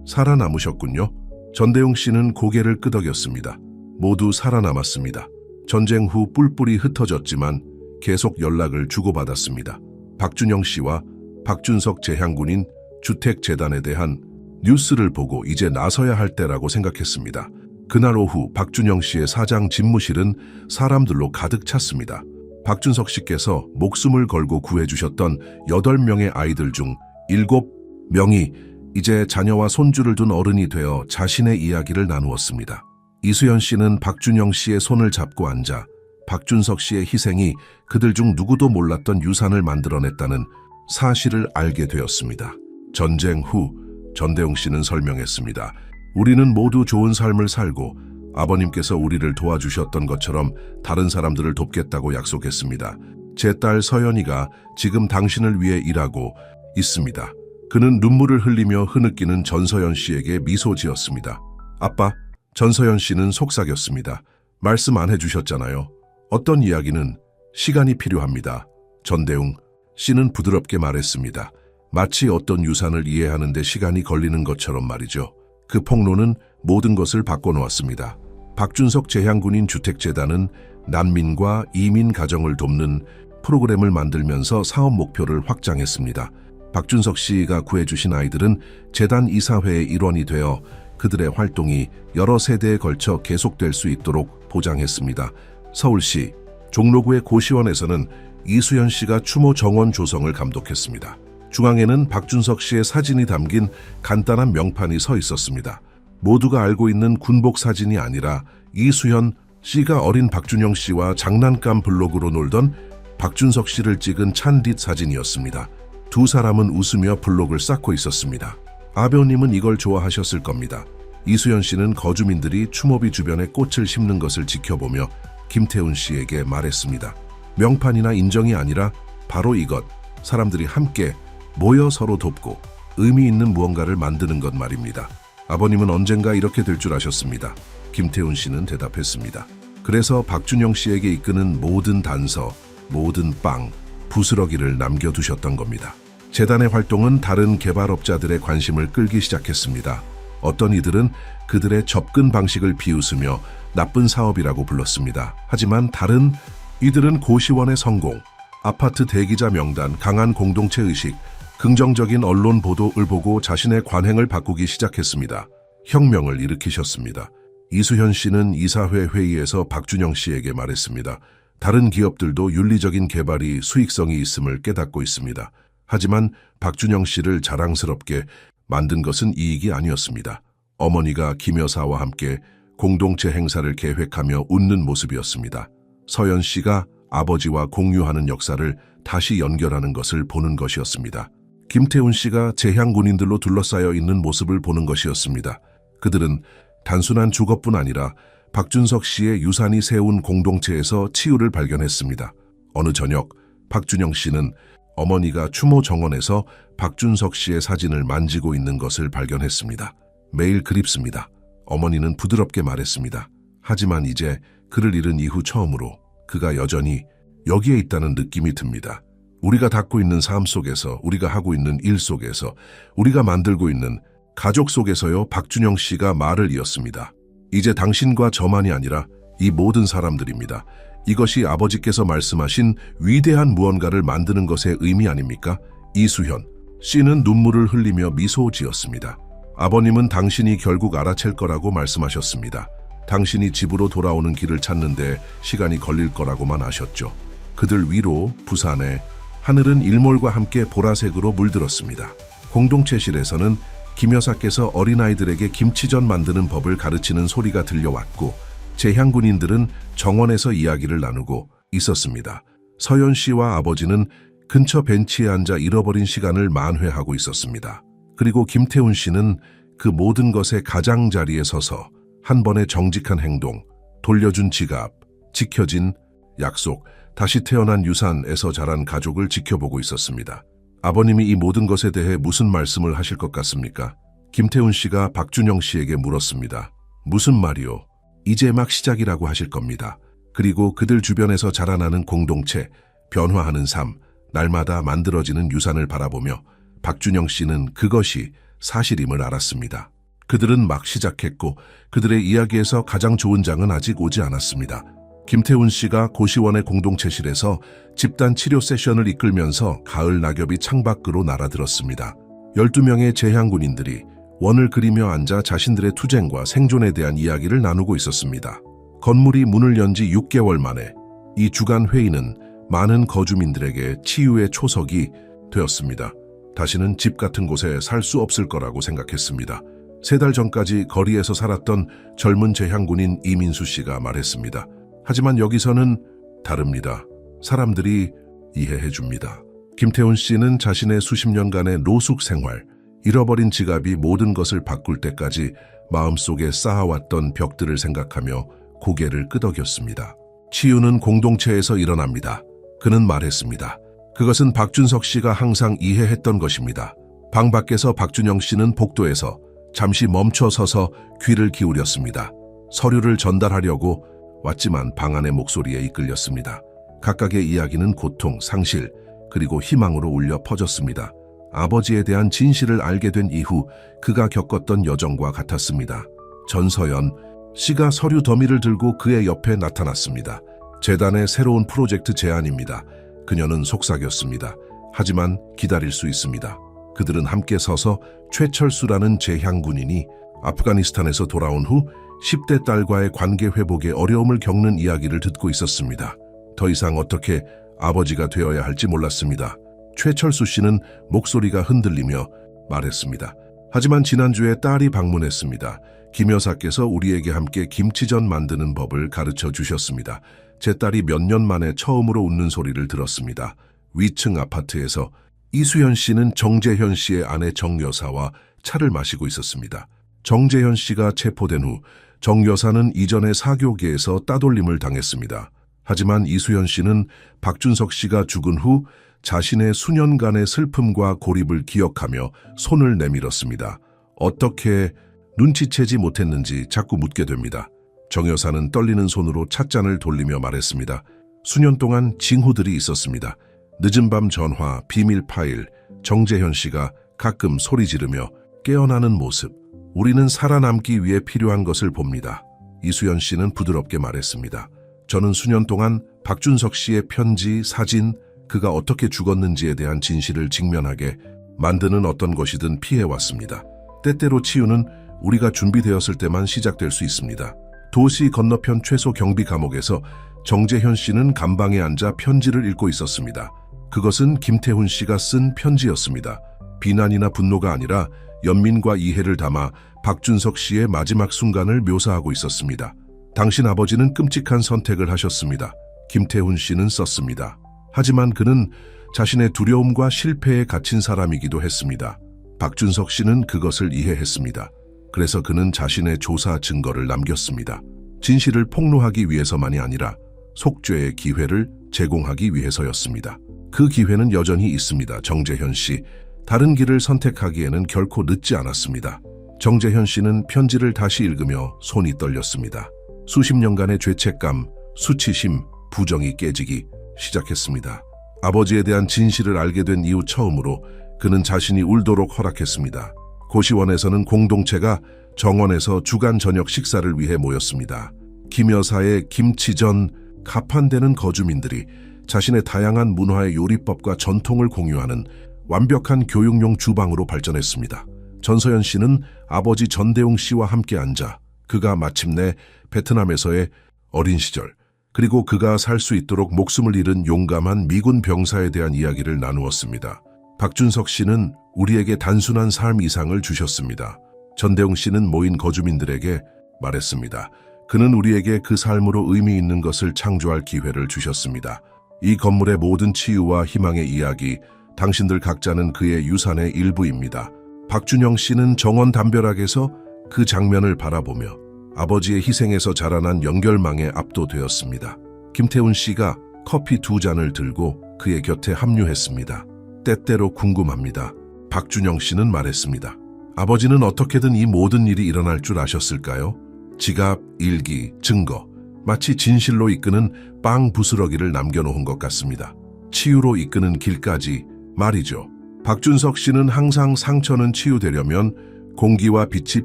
살아남으셨군요. 전대웅 씨는 고개를 끄덕였습니다. 모두 살아남았습니다. 전쟁 후 뿔뿔이 흩어졌지만 계속 연락을 주고받았습니다. 박준영 씨와 박준석 재향군인 주택재단에 대한 뉴스를 보고 이제 나서야 할 때라고 생각했습니다. 그날 오후 박준영 씨의 사장 집무실은 사람들로 가득 찼습니다. 박준석 씨께서 목숨을 걸고 구해주셨던 8명의 아이들 중 7명이 이제 자녀와 손주를 둔 어른이 되어 자신의 이야기를 나누었습니다. 이수연 씨는 박준영 씨의 손을 잡고 앉아 박준석 씨의 희생이 그들 중 누구도 몰랐던 유산을 만들어냈다는 사실을 알게 되었습니다. 전쟁 후 전대웅 씨는 설명했습니다. 우리는 모두 좋은 삶을 살고 아버님께서 우리를 도와주셨던 것처럼 다른 사람들을 돕겠다고 약속했습니다. 제 딸 서연이가 지금 당신을 위해 일하고 있습니다. 그는 눈물을 흘리며 흐느끼는 전서연 씨에게 미소 지었습니다. 아빠, 전서연 씨는 속삭였습니다. 말씀 안 해주셨잖아요. 어떤 이야기는 시간이 필요합니다. 전대웅 씨는 부드럽게 말했습니다. 마치 어떤 유산을 이해하는 데 시간이 걸리는 것처럼 말이죠. 그 폭로는 모든 것을 바꿔놓았습니다. 박준석 재향군인 주택재단은 난민과 이민 가정을 돕는 프로그램을 만들면서 사업 목표를 확장했습니다. 박준석 씨가 구해주신 아이들은 재단 이사회의 일원이 되어 그들의 활동이 여러 세대에 걸쳐 계속될 수 있도록 보장했습니다. 서울시 종로구의 고시원에서는 이수연 씨가 추모 정원 조성을 감독했습니다. 중앙에는 박준석 씨의 사진이 담긴 간단한 명판이 서 있었습니다. 모두가 알고 있는 군복 사진이 아니라 이수연 씨가 어린 박준영 씨와 장난감 블록으로 놀던 박준석 씨를 찍은 찬릿 사진이었습니다. 두 사람은 웃으며 블록을 쌓고 있었습니다. 아버님은 이걸 좋아하셨을 겁니다. 이수연 씨는 거주민들이 추모비 주변에 꽃을 심는 것을 지켜보며 김태훈 씨에게 말했습니다. 명판이나 인정이 아니라 바로 이것, 사람들이 함께 모여 서로 돕고 의미 있는 무언가를 만드는 것 말입니다. 아버님은 언젠가 이렇게 될 줄 아셨습니다. 김태훈 씨는 대답했습니다. 그래서 박준영 씨에게 이끄는 모든 단서, 모든 빵, 부스러기를 남겨두셨던 겁니다. 재단의 활동은 다른 개발업자들의 관심을 끌기 시작했습니다. 어떤 이들은 그들의 접근 방식을 비웃으며 나쁜 사업이라고 불렀습니다. 하지만 다른 이들은 고시원의 성공, 아파트 대기자 명단, 강한 공동체 의식, 긍정적인 언론 보도를 보고 자신의 관행을 바꾸기 시작했습니다. 혁명을 일으키셨습니다. 이수현 씨는 이사회 회의에서 박준영 씨에게 말했습니다. 다른 기업들도 윤리적인 개발이 수익성이 있음을 깨닫고 있습니다. 하지만 박준영 씨를 자랑스럽게 만든 것은 이익이 아니었습니다. 어머니가 김 여사와 함께 공동체 행사를 계획하며 웃는 모습이었습니다. 서연 씨가 아버지와 공유하는 역사를 다시 연결하는 것을 보는 것이었습니다. 김태훈 씨가 재향군인들로 둘러싸여 있는 모습을 보는 것이었습니다. 그들은 단순한 주거뿐 아니라 박준석 씨의 유산이 세운 공동체에서 치유를 발견했습니다. 어느 저녁 박준영 씨는 어머니가 추모 정원에서 박준석 씨의 사진을 만지고 있는 것을 발견했습니다. 매일 그립습니다. 어머니는 부드럽게 말했습니다. 하지만 이제 그를 잃은 이후 처음으로 그가 여전히 여기에 있다는 느낌이 듭니다. 우리가 닿고 있는 삶 속에서, 우리가 하고 있는 일 속에서, 우리가 만들고 있는 가족 속에서요. 박준영 씨가 말을 이었습니다. 이제 당신과 저만이 아니라 이 모든 사람들입니다. 이것이 아버지께서 말씀하신 위대한 무언가를 만드는 것의 의미 아닙니까? 이수현 씨는 눈물을 흘리며 미소 지었습니다. 아버님은 당신이 결국 알아챌 거라고 말씀하셨습니다. 당신이 집으로 돌아오는 길을 찾는데 시간이 걸릴 거라고만 아셨죠. 그들 위로 부산에 하늘은 일몰과 함께 보라색으로 물들었습니다. 공동체실에서는 김 여사께서 어린아이들에게 김치전 만드는 법을 가르치는 소리가 들려왔고 재향군인들은 정원에서 이야기를 나누고 있었습니다. 서연 씨와 아버지는 근처 벤치에 앉아 잃어버린 시간을 만회하고 있었습니다. 그리고 김태훈 씨는 그 모든 것의 가장자리에 서서 한 번의 정직한 행동, 돌려준 지갑, 지켜진 약속, 다시 태어난 유산에서 자란 가족을 지켜보고 있었습니다. 아버님이 이 모든 것에 대해 무슨 말씀을 하실 것 같습니까? 김태훈 씨가 박준영 씨에게 물었습니다. 무슨 말이요? 이제 막 시작이라고 하실 겁니다. 그리고 그들 주변에서 자라나는 공동체, 변화하는 삶, 날마다 만들어지는 유산을 바라보며 박준영 씨는 그것이 사실임을 알았습니다. 그들은 막 시작했고 그들의 이야기에서 가장 좋은 장은 아직 오지 않았습니다. 김태훈 씨가 고시원의 공동체실에서 집단 치료 세션을 이끌면서 가을 낙엽이 창밖으로 날아들었습니다. 12명의 재향군인들이 원을 그리며 앉아 자신들의 투쟁과 생존에 대한 이야기를 나누고 있었습니다. 건물이 문을 연 지 6개월 만에 이 주간 회의는 많은 거주민들에게 치유의 초석이 되었습니다. 다시는 집 같은 곳에 살 수 없을 거라고 생각했습니다. 3달 전까지 거리에서 살았던 젊은 재향군인 이민수 씨가 말했습니다. 하지만 여기서는 다릅니다. 사람들이 이해해 줍니다. 김태훈 씨는 자신의 수십 년간의 노숙 생활, 잃어버린 지갑이 모든 것을 바꿀 때까지 마음속에 쌓아왔던 벽들을 생각하며 고개를 끄덕였습니다. 치유는 공동체에서 일어납니다. 그는 말했습니다. 그것은 박준석 씨가 항상 이해했던 것입니다. 방 밖에서 박준영 씨는 복도에서 잠시 멈춰 서서 귀를 기울였습니다. 서류를 전달하려고 왔지만 방 안의 목소리에 이끌렸습니다. 각각의 이야기는 고통, 상실, 그리고 희망으로 울려 퍼졌습니다. 아버지에 대한 진실을 알게 된 이후 그가 겪었던 여정과 같았습니다. 전서연 씨가 서류 더미를 들고 그의 옆에 나타났습니다. 재단의 새로운 프로젝트 제안입니다. 그녀는 속삭였습니다. 하지만 기다릴 수 있습니다. 그들은 함께 서서 최철수라는 재향군인이 아프가니스탄에서 돌아온 후 10대 딸과의 관계 회복에 어려움을 겪는 이야기를 듣고 있었습니다. 더 이상 어떻게 아버지가 되어야 할지 몰랐습니다. 최철수 씨는 목소리가 흔들리며 말했습니다. 하지만 지난주에 딸이 방문했습니다. 김 여사께서 우리에게 함께 김치전 만드는 법을 가르쳐 주셨습니다. 제 딸이 몇 년 만에 처음으로 웃는 소리를 들었습니다. 위층 아파트에서 이수연 씨는 정재현 씨의 아내 정 여사와 차를 마시고 있었습니다. 정재현 씨가 체포된 후 정 여사는 이전의 사교계에서 따돌림을 당했습니다. 하지만 이수연 씨는 박준석 씨가 죽은 후 자신의 수년간의 슬픔과 고립을 기억하며 손을 내밀었습니다. 어떻게 눈치채지 못했는지 자꾸 묻게 됩니다. 정 여사는 떨리는 손으로 찻잔을 돌리며 말했습니다. 수년 동안 징후들이 있었습니다. 늦은 밤 전화, 비밀 파일, 정재현 씨가 가끔 소리 지르며 깨어나는 모습. 우리는 살아남기 위해 필요한 것을 봅니다. 이수연 씨는 부드럽게 말했습니다. 저는 수년 동안 박준석 씨의 편지, 사진, 그가 어떻게 죽었는지에 대한 진실을 직면하게 만드는 어떤 것이든 피해왔습니다. 때때로 치유는 우리가 준비되었을 때만 시작될 수 있습니다. 도시 건너편 최소 경비 감옥에서 정재현 씨는 감방에 앉아 편지를 읽고 있었습니다. 그것은 김태훈 씨가 쓴 편지였습니다. 비난이나 분노가 아니라 연민과 이해를 담아 박준석 씨의 마지막 순간을 묘사하고 있었습니다. 당신 아버지는 끔찍한 선택을 하셨습니다. 김태훈 씨는 썼습니다. 하지만 그는 자신의 두려움과 실패에 갇힌 사람이기도 했습니다. 박준석 씨는 그것을 이해했습니다. 그래서 그는 자신의 조사 증거를 남겼습니다. 진실을 폭로하기 위해서만이 아니라 속죄의 기회를 제공하기 위해서였습니다. 그 기회는 여전히 있습니다. 정재현 씨, 다른 길을 선택하기에는 결코 늦지 않았습니다. 정재현 씨는 편지를 다시 읽으며 손이 떨렸습니다. 수십 년간의 죄책감, 수치심, 부정이 깨지기 시작했습니다. 아버지에 대한 진실을 알게 된 이후 처음으로 그는 자신이 울도록 허락했습니다. 고시원에서는 공동체가 정원에서 주간 저녁 식사를 위해 모였습니다. 김 여사의 김치전, 가판되는 거주민들이 자신의 다양한 문화의 요리법과 전통을 공유하는 완벽한 교육용 주방으로 발전했습니다. 전서연 씨는 아버지 전대웅 씨와 함께 앉아 그가 마침내 베트남에서의 어린 시절, 그리고 그가 살 수 있도록 목숨을 잃은 용감한 미군 병사에 대한 이야기를 나누었습니다. 박준석 씨는 우리에게 단순한 삶 이상을 주셨습니다. 전대웅 씨는 모인 거주민들에게 말했습니다. 그는 우리에게 그 삶으로 의미 있는 것을 창조할 기회를 주셨습니다. 이 건물의 모든 치유와 희망의 이야기, 당신들 각자는 그의 유산의 일부입니다. 박준영 씨는 정원 담벼락에서 그 장면을 바라보며 아버지의 희생에서 자라난 연결망에 압도되었습니다. 김태훈 씨가 커피 2잔을 들고 그의 곁에 합류했습니다. 때때로 궁금합니다. 박준영 씨는 말했습니다. 아버지는 어떻게든 이 모든 일이 일어날 줄 아셨을까요? 지갑, 일기, 증거, 마치 진실로 이끄는 빵 부스러기를 남겨놓은 것 같습니다. 치유로 이끄는 길까지 말이죠. 박준석 씨는 항상 상처는 치유되려면 공기와 빛이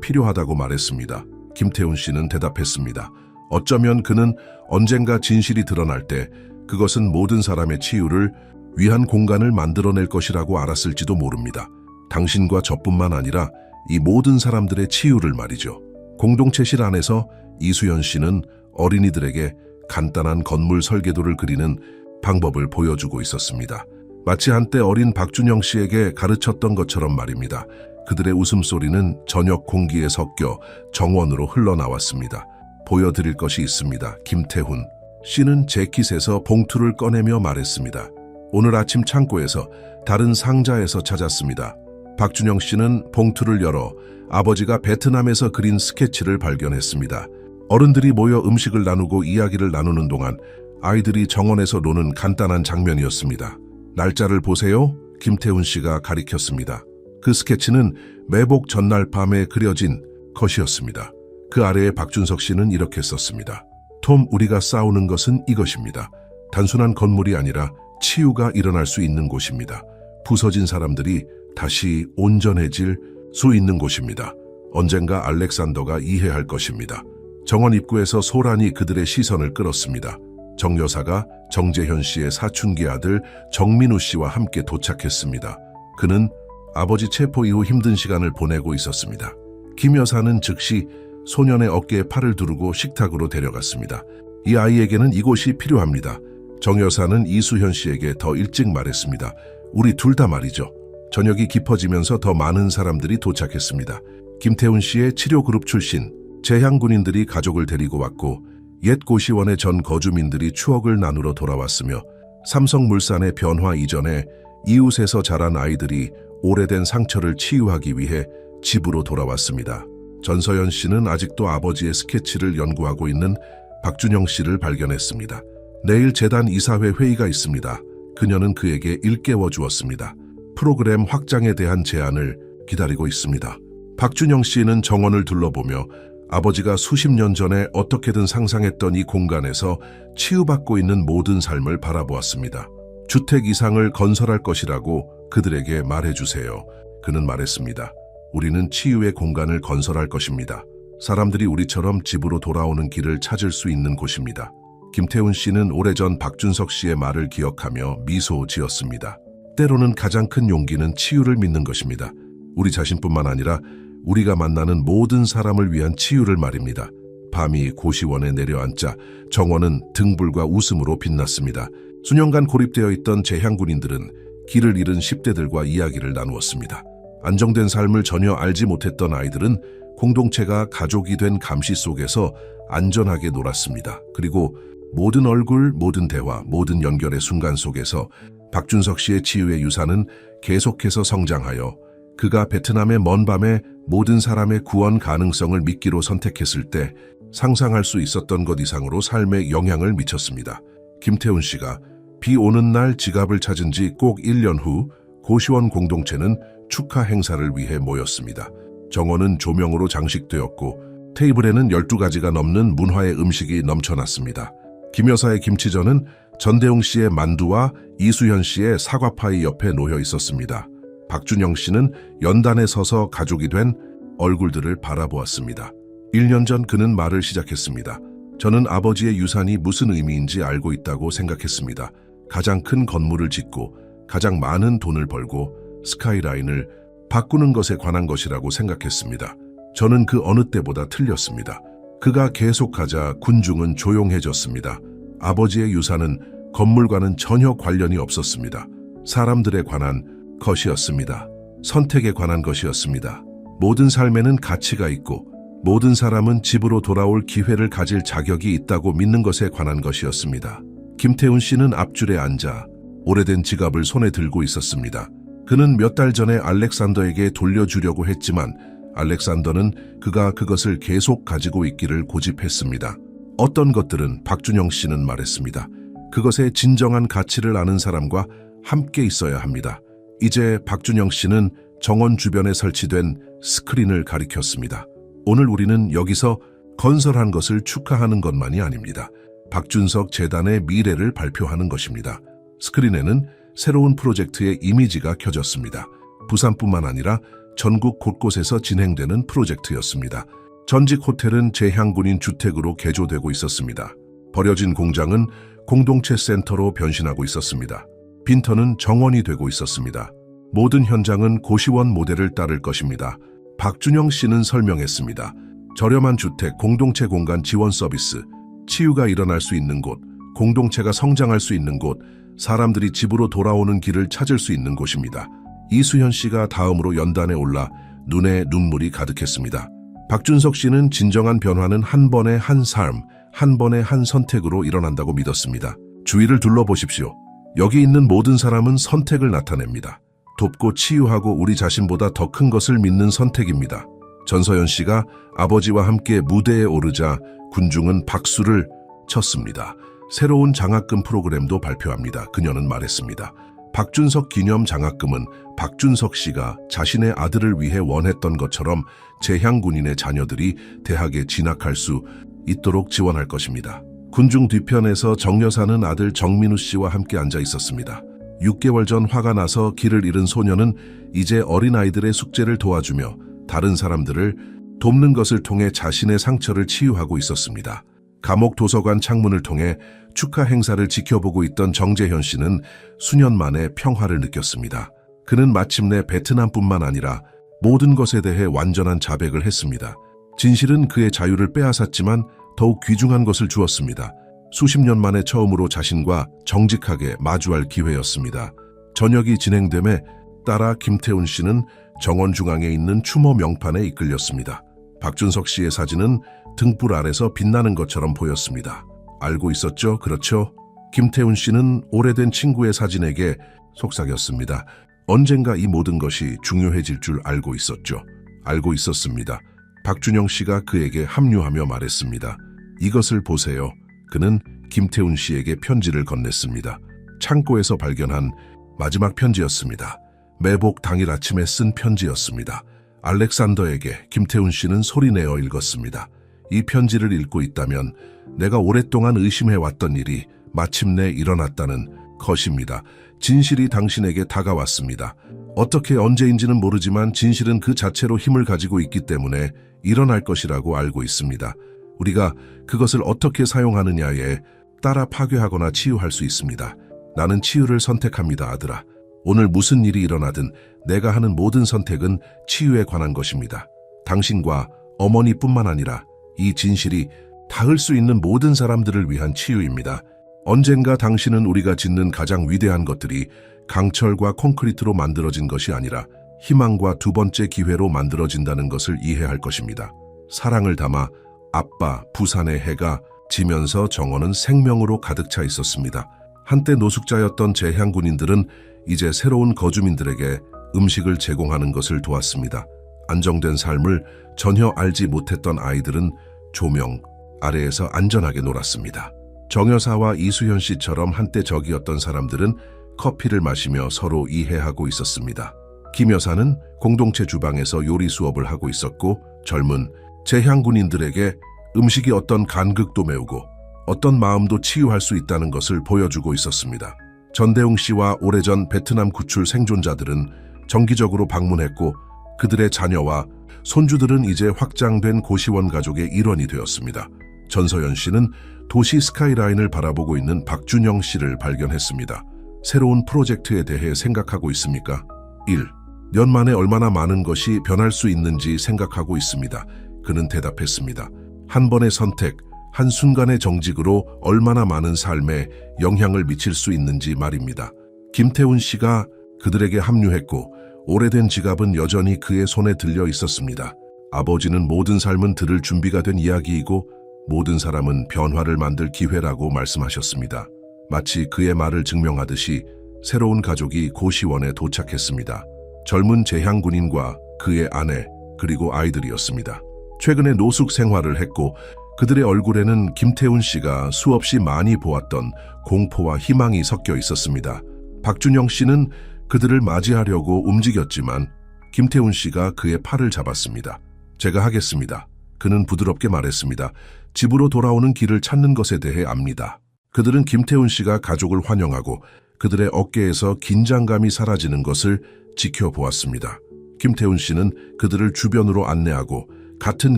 필요하다고 말했습니다. 김태훈 씨는 대답했습니다. 어쩌면 그는 언젠가 진실이 드러날 때 그것은 모든 사람의 치유를 위한 공간을 만들어낼 것이라고 알았을지도 모릅니다. 당신과 저뿐만 아니라 이 모든 사람들의 치유를 말이죠. 공동체실 안에서 이수연 씨는 어린이들에게 간단한 건물 설계도를 그리는 방법을 보여주고 있었습니다. 마치 한때 어린 박준영 씨에게 가르쳤던 것처럼 말입니다. 그들의 웃음소리는 저녁 공기에 섞여 정원으로 흘러나왔습니다. 보여드릴 것이 있습니다. 김태훈 씨는 재킷에서 봉투를 꺼내며 말했습니다. 오늘 아침 창고에서 다른 상자에서 찾았습니다. 박준영 씨는 봉투를 열어 아버지가 베트남에서 그린 스케치를 발견했습니다. 어른들이 모여 음식을 나누고 이야기를 나누는 동안 아이들이 정원에서 노는 간단한 장면이었습니다. 날짜를 보세요. 김태훈 씨가 가리켰습니다. 그 스케치는 매복 전날 밤에 그려진 컷이었습니다. 그 아래에 박준석 씨는 이렇게 썼습니다. 톰, 우리가 싸우는 것은 이것입니다. 단순한 건물이 아니라 치유가 일어날 수 있는 곳입니다. 부서진 사람들이 다시 온전해질 수 있는 곳입니다. 언젠가 알렉산더가 이해할 것입니다. 정원 입구에서 소란이 그들의 시선을 끌었습니다. 정 여사가 정재현 씨의 사춘기 아들 정민우 씨와 함께 도착했습니다. 그는 아버지 체포 이후 힘든 시간을 보내고 있었습니다. 김 여사는 즉시 소년의 어깨에 팔을 두르고 식탁으로 데려갔습니다. 이 아이에게는 이곳이 필요합니다. 정 여사는 이수현 씨에게 더 일찍 말했습니다. 우리 둘 다 말이죠. 저녁이 깊어지면서 더 많은 사람들이 도착했습니다. 김태훈 씨의 치료그룹 출신 재향군인들이 가족을 데리고 왔고 옛 고시원의 전 거주민들이 추억을 나누러 돌아왔으며 삼성물산의 변화 이전에 이웃에서 자란 아이들이 오래된 상처를 치유하기 위해 집으로 돌아왔습니다. 전서연 씨는 아직도 아버지의 스케치를 연구하고 있는 박준영 씨를 발견했습니다. 내일 재단 이사회 회의가 있습니다. 그녀는 그에게 일깨워 주었습니다. 프로그램 확장에 대한 제안을 기다리고 있습니다. 박준영 씨는 정원을 둘러보며 아버지가 수십 년 전에 어떻게든 상상했던 이 공간에서 치유받고 있는 모든 삶을 바라보았습니다. 주택 이상을 건설할 것이라고 그들에게 말해주세요. 그는 말했습니다. 우리는 치유의 공간을 건설할 것입니다. 사람들이 우리처럼 집으로 돌아오는 길을 찾을 수 있는 곳입니다. 김태훈 씨는 오래전 박준석 씨의 말을 기억하며 미소 지었습니다. 때로는 가장 큰 용기는 치유를 믿는 것입니다. 우리 자신뿐만 아니라 우리가 만나는 모든 사람을 위한 치유를 말입니다. 밤이 고시원에 내려앉자 정원은 등불과 웃음으로 빛났습니다. 수년간 고립되어 있던 재향군인들은 길을 잃은 10대들과 이야기를 나누었습니다. 안정된 삶을 전혀 알지 못했던 아이들은 공동체가 가족이 된 감시 속에서 안전하게 놀았습니다. 그리고 모든 얼굴, 모든 대화, 모든 연결의 순간 속에서 박준석 씨의 치유의 유산은 계속해서 성장하여 그가 베트남의 먼 밤에 모든 사람의 구원 가능성을 믿기로 선택했을 때 상상할 수 있었던 것 이상으로 삶에 영향을 미쳤습니다. 김태훈 씨가 비 오는 날 지갑을 찾은 지 꼭 1년 후 고시원 공동체는 축하 행사를 위해 모였습니다. 정원은 조명으로 장식되었고 테이블에는 12가지가 넘는 문화의 음식이 넘쳐났습니다. 김 여사의 김치전은 전대웅 씨의 만두와 이수현 씨의 사과파이 옆에 놓여 있었습니다. 박준영 씨는 연단에 서서 가족이 된 얼굴들을 바라보았습니다. 1년 전 그는 말을 시작했습니다. 저는 아버지의 유산이 무슨 의미인지 알고 있다고 생각했습니다. 가장 큰 건물을 짓고 가장 많은 돈을 벌고 스카이라인을 바꾸는 것에 관한 것이라고 생각했습니다. 저는 그 어느 때보다 틀렸습니다. 그가 계속하자 군중은 조용해졌습니다. 아버지의 유산은 건물과는 전혀 관련이 없었습니다. 사람들에 관한 것이었습니다. 선택에 관한 것이었습니다. 모든 삶에는 가치가 있고 모든 사람은 집으로 돌아올 기회를 가질 자격이 있다고 믿는 것에 관한 것이었습니다. 김태훈 씨는 앞줄에 앉아 오래된 지갑을 손에 들고 있었습니다. 그는 몇 달 전에 알렉산더에게 돌려주려고 했지만 알렉산더는 그가 그것을 계속 가지고 있기를 고집했습니다. 어떤 것들은 박준영 씨는 말했습니다. 그것의 진정한 가치를 아는 사람과 함께 있어야 합니다. 이제 박준영 씨는 정원 주변에 설치된 스크린을 가리켰습니다. 오늘 우리는 여기서 건설한 것을 축하하는 것만이 아닙니다. 박준석 재단의 미래를 발표하는 것입니다. 스크린에는 새로운 프로젝트의 이미지가 켜졌습니다. 부산뿐만 아니라 전국 곳곳에서 진행되는 프로젝트였습니다. 전직 호텔은 재향군인 주택으로 개조되고 있었습니다. 버려진 공장은 공동체 센터로 변신하고 있었습니다. 빈터는 정원이 되고 있었습니다. 모든 현장은 고시원 모델을 따를 것입니다. 박준영 씨는 설명했습니다. 저렴한 주택, 공동체 공간 지원 서비스, 치유가 일어날 수 있는 곳, 공동체가 성장할 수 있는 곳, 사람들이 집으로 돌아오는 길을 찾을 수 있는 곳입니다. 이수현 씨가 다음으로 연단에 올라 눈에 눈물이 가득했습니다. 박준석 씨는 진정한 변화는 한 번의 한 삶, 한 번의 한 선택으로 일어난다고 믿었습니다. 주위를 둘러보십시오. 여기 있는 모든 사람은 선택을 나타냅니다. 돕고 치유하고 우리 자신보다 더 큰 것을 믿는 선택입니다. 전서연 씨가 아버지와 함께 무대에 오르자 군중은 박수를 쳤습니다. 새로운 장학금 프로그램도 발표합니다. 그녀는 말했습니다. 박준석 기념 장학금은 박준석 씨가 자신의 아들을 위해 원했던 것처럼 재향군인의 자녀들이 대학에 진학할 수 있도록 지원할 것입니다. 군중 뒤편에서 정 여사는 아들 정민우 씨와 함께 앉아 있었습니다. 6개월 전 화가 나서 길을 잃은 소녀는 이제 어린아이들의 숙제를 도와주며 다른 사람들을 돕는 것을 통해 자신의 상처를 치유하고 있었습니다. 감옥 도서관 창문을 통해 축하 행사를 지켜보고 있던 정재현 씨는 수년 만에 평화를 느꼈습니다. 그는 마침내 베트남뿐만 아니라 모든 것에 대해 완전한 자백을 했습니다. 진실은 그의 자유를 빼앗았지만 더욱 귀중한 것을 주었습니다. 수십 년 만에 처음으로 자신과 정직하게 마주할 기회였습니다. 저녁이 진행됨에 따라 김태훈 씨는 정원 중앙에 있는 추모 명판에 이끌렸습니다. 박준석 씨의 사진은 등불 아래서 빛나는 것처럼 보였습니다. 알고 있었죠? 그렇죠? 김태훈 씨는 오래된 친구의 사진에게 속삭였습니다. 언젠가 이 모든 것이 중요해질 줄 알고 있었죠. 알고 있었습니다. 박준영 씨가 그에게 합류하며 말했습니다. 이것을 보세요. 그는 김태훈 씨에게 편지를 건넸습니다. 창고에서 발견한 마지막 편지였습니다. 매복 당일 아침에 쓴 편지였습니다. 알렉산더에게 김태훈 씨는 소리내어 읽었습니다. 이 편지를 읽고 있다면 내가 오랫동안 의심해왔던 일이 마침내 일어났다는 것입니다. 진실이 당신에게 다가왔습니다. 어떻게 언제인지는 모르지만 진실은 그 자체로 힘을 가지고 있기 때문에 일어날 것이라고 알고 있습니다. 우리가 그것을 어떻게 사용하느냐에 따라 파괴하거나 치유할 수 있습니다. 나는 치유를 선택합니다, 아들아. 오늘 무슨 일이 일어나든 내가 하는 모든 선택은 치유에 관한 것입니다. 당신과 어머니뿐만 아니라 이 진실이 닿을 수 있는 모든 사람들을 위한 치유입니다. 언젠가 당신은 우리가 짓는 가장 위대한 것들이 강철과 콘크리트로 만들어진 것이 아니라 희망과 두 번째 기회로 만들어진다는 것을 이해할 것입니다. 사랑을 담아 아빠 부산의 해가 지면서 정원은 생명으로 가득 차 있었습니다. 한때 노숙자였던 재향군인들은 이제 새로운 거주민들에게 음식을 제공하는 것을 도왔습니다. 안정된 삶을 전혀 알지 못했던 아이들은 조명 아래에서 안전하게 놀았습니다. 정여사와 이수현 씨처럼 한때 적이었던 사람들은 커피를 마시며 서로 이해하고 있었습니다. 김 여사는 공동체 주방에서 요리 수업을 하고 있었고 젊은 재향군인들에게 음식이 어떤 간극도 메우고 어떤 마음도 치유할 수 있다는 것을 보여주고 있었습니다. 전대웅 씨와 오래전 베트남 구출 생존자들은 정기적으로 방문했고 그들의 자녀와 손주들은 이제 확장된 고시원 가족의 일원이 되었습니다. 전서연 씨는 도시 스카이라인을 바라보고 있는 박준영 씨를 발견했습니다. 새로운 프로젝트에 대해 생각하고 있습니까? 1. 년 만에 얼마나 많은 것이 변할 수 있는지 생각하고 있습니다. 그는 대답했습니다. 한 번의 선택, 한순간의 정직으로 얼마나 많은 삶에 영향을 미칠 수 있는지 말입니다. 김태훈 씨가 그들에게 합류했고 오래된 지갑은 여전히 그의 손에 들려 있었습니다. 아버지는 모든 삶은 들을 준비가 된 이야기이고 모든 사람은 변화를 만들 기회라고 말씀하셨습니다. 마치 그의 말을 증명하듯이 새로운 가족이 고시원에 도착했습니다. 젊은 재향군인과 그의 아내 그리고 아이들이었습니다. 최근에 노숙 생활을 했고 그들의 얼굴에는 김태훈 씨가 수없이 많이 보았던 공포와 희망이 섞여 있었습니다. 박준영 씨는 그들을 맞이하려고 움직였지만 김태훈 씨가 그의 팔을 잡았습니다. 제가 하겠습니다. 그는 부드럽게 말했습니다. 집으로 돌아오는 길을 찾는 것에 대해 압니다. 그들은 김태훈 씨가 가족을 환영하고 그들의 어깨에서 긴장감이 사라지는 것을 지켜보았습니다. 김태훈 씨는 그들을 주변으로 안내하고 같은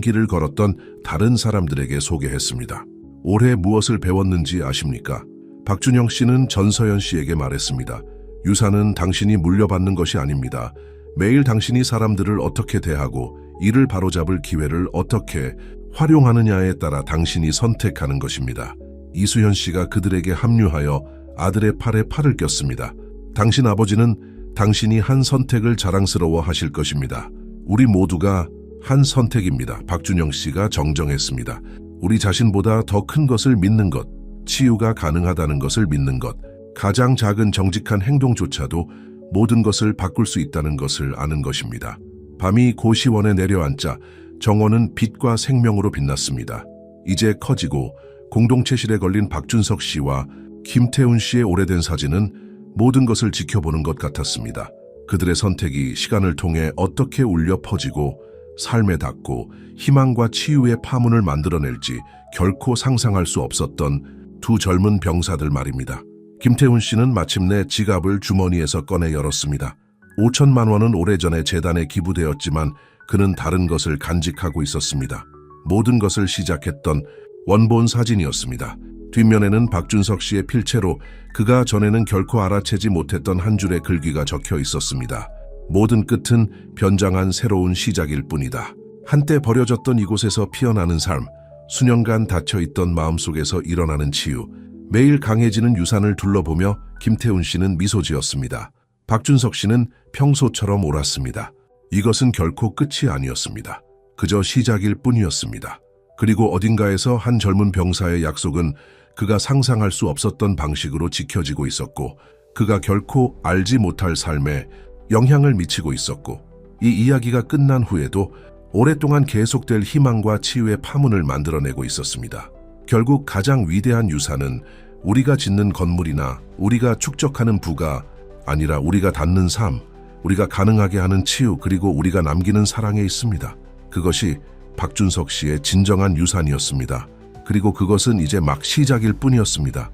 길을 걸었던 다른 사람들에게 소개했습니다. 올해 무엇을 배웠는지 아십니까? 박준영 씨는 전서연 씨에게 말했습니다. 유산은 당신이 물려받는 것이 아닙니다. 매일 당신이 사람들을 어떻게 대하고 이를 바로잡을 기회를 어떻게 활용하느냐에 따라 당신이 선택하는 것입니다. 이수현 씨가 그들에게 합류하여 아들의 팔에 팔을 꼈습니다. 당신 아버지는 당신이 한 선택을 자랑스러워 하실 것입니다. 우리 모두가 한 선택입니다. 박준영 씨가 정정했습니다. 우리 자신보다 더 큰 것을 믿는 것, 치유가 가능하다는 것을 믿는 것, 가장 작은 정직한 행동조차도 모든 것을 바꿀 수 있다는 것을 아는 것입니다. 밤이 고시원에 내려앉자 정원은 빛과 생명으로 빛났습니다. 이제 커지고 공동체실에 걸린 박준석 씨와 김태훈 씨의 오래된 사진은 모든 것을 지켜보는 것 같았습니다. 그들의 선택이 시간을 통해 어떻게 울려 퍼지고 삶에 닿고 희망과 치유의 파문을 만들어낼지 결코 상상할 수 없었던 두 젊은 병사들 말입니다. 김태훈 씨는 마침내 지갑을 주머니에서 꺼내 열었습니다. 5천만 원은 오래전에 재단에 기부되었지만 그는 다른 것을 간직하고 있었습니다. 모든 것을 시작했던 원본 사진이었습니다. 뒷면에는 박준석 씨의 필체로 그가 전에는 결코 알아채지 못했던 한 줄의 글귀가 적혀 있었습니다. 모든 끝은 변장한 새로운 시작일 뿐이다. 한때 버려졌던 이곳에서 피어나는 삶, 수년간 닫혀있던 마음속에서 일어나는 치유, 매일 강해지는 유산을 둘러보며 김태훈 씨는 미소 지었습니다. 박준석 씨는 평소처럼 옳았습니다. 이것은 결코 끝이 아니었습니다. 그저 시작일 뿐이었습니다. 그리고 어딘가에서 한 젊은 병사의 약속은 그가 상상할 수 없었던 방식으로 지켜지고 있었고, 그가 결코 알지 못할 삶에 영향을 미치고 있었고, 이 이야기가 끝난 후에도 오랫동안 계속될 희망과 치유의 파문을 만들어내고 있었습니다. 결국 가장 위대한 유산은 우리가 짓는 건물이나 우리가 축적하는 부가 아니라 우리가 닿는 삶, 우리가 가능하게 하는 치유, 그리고 우리가 남기는 사랑에 있습니다. 그것이 박준석 씨의 진정한 유산이었습니다. 그리고 그것은 이제 막 시작일 뿐이었습니다.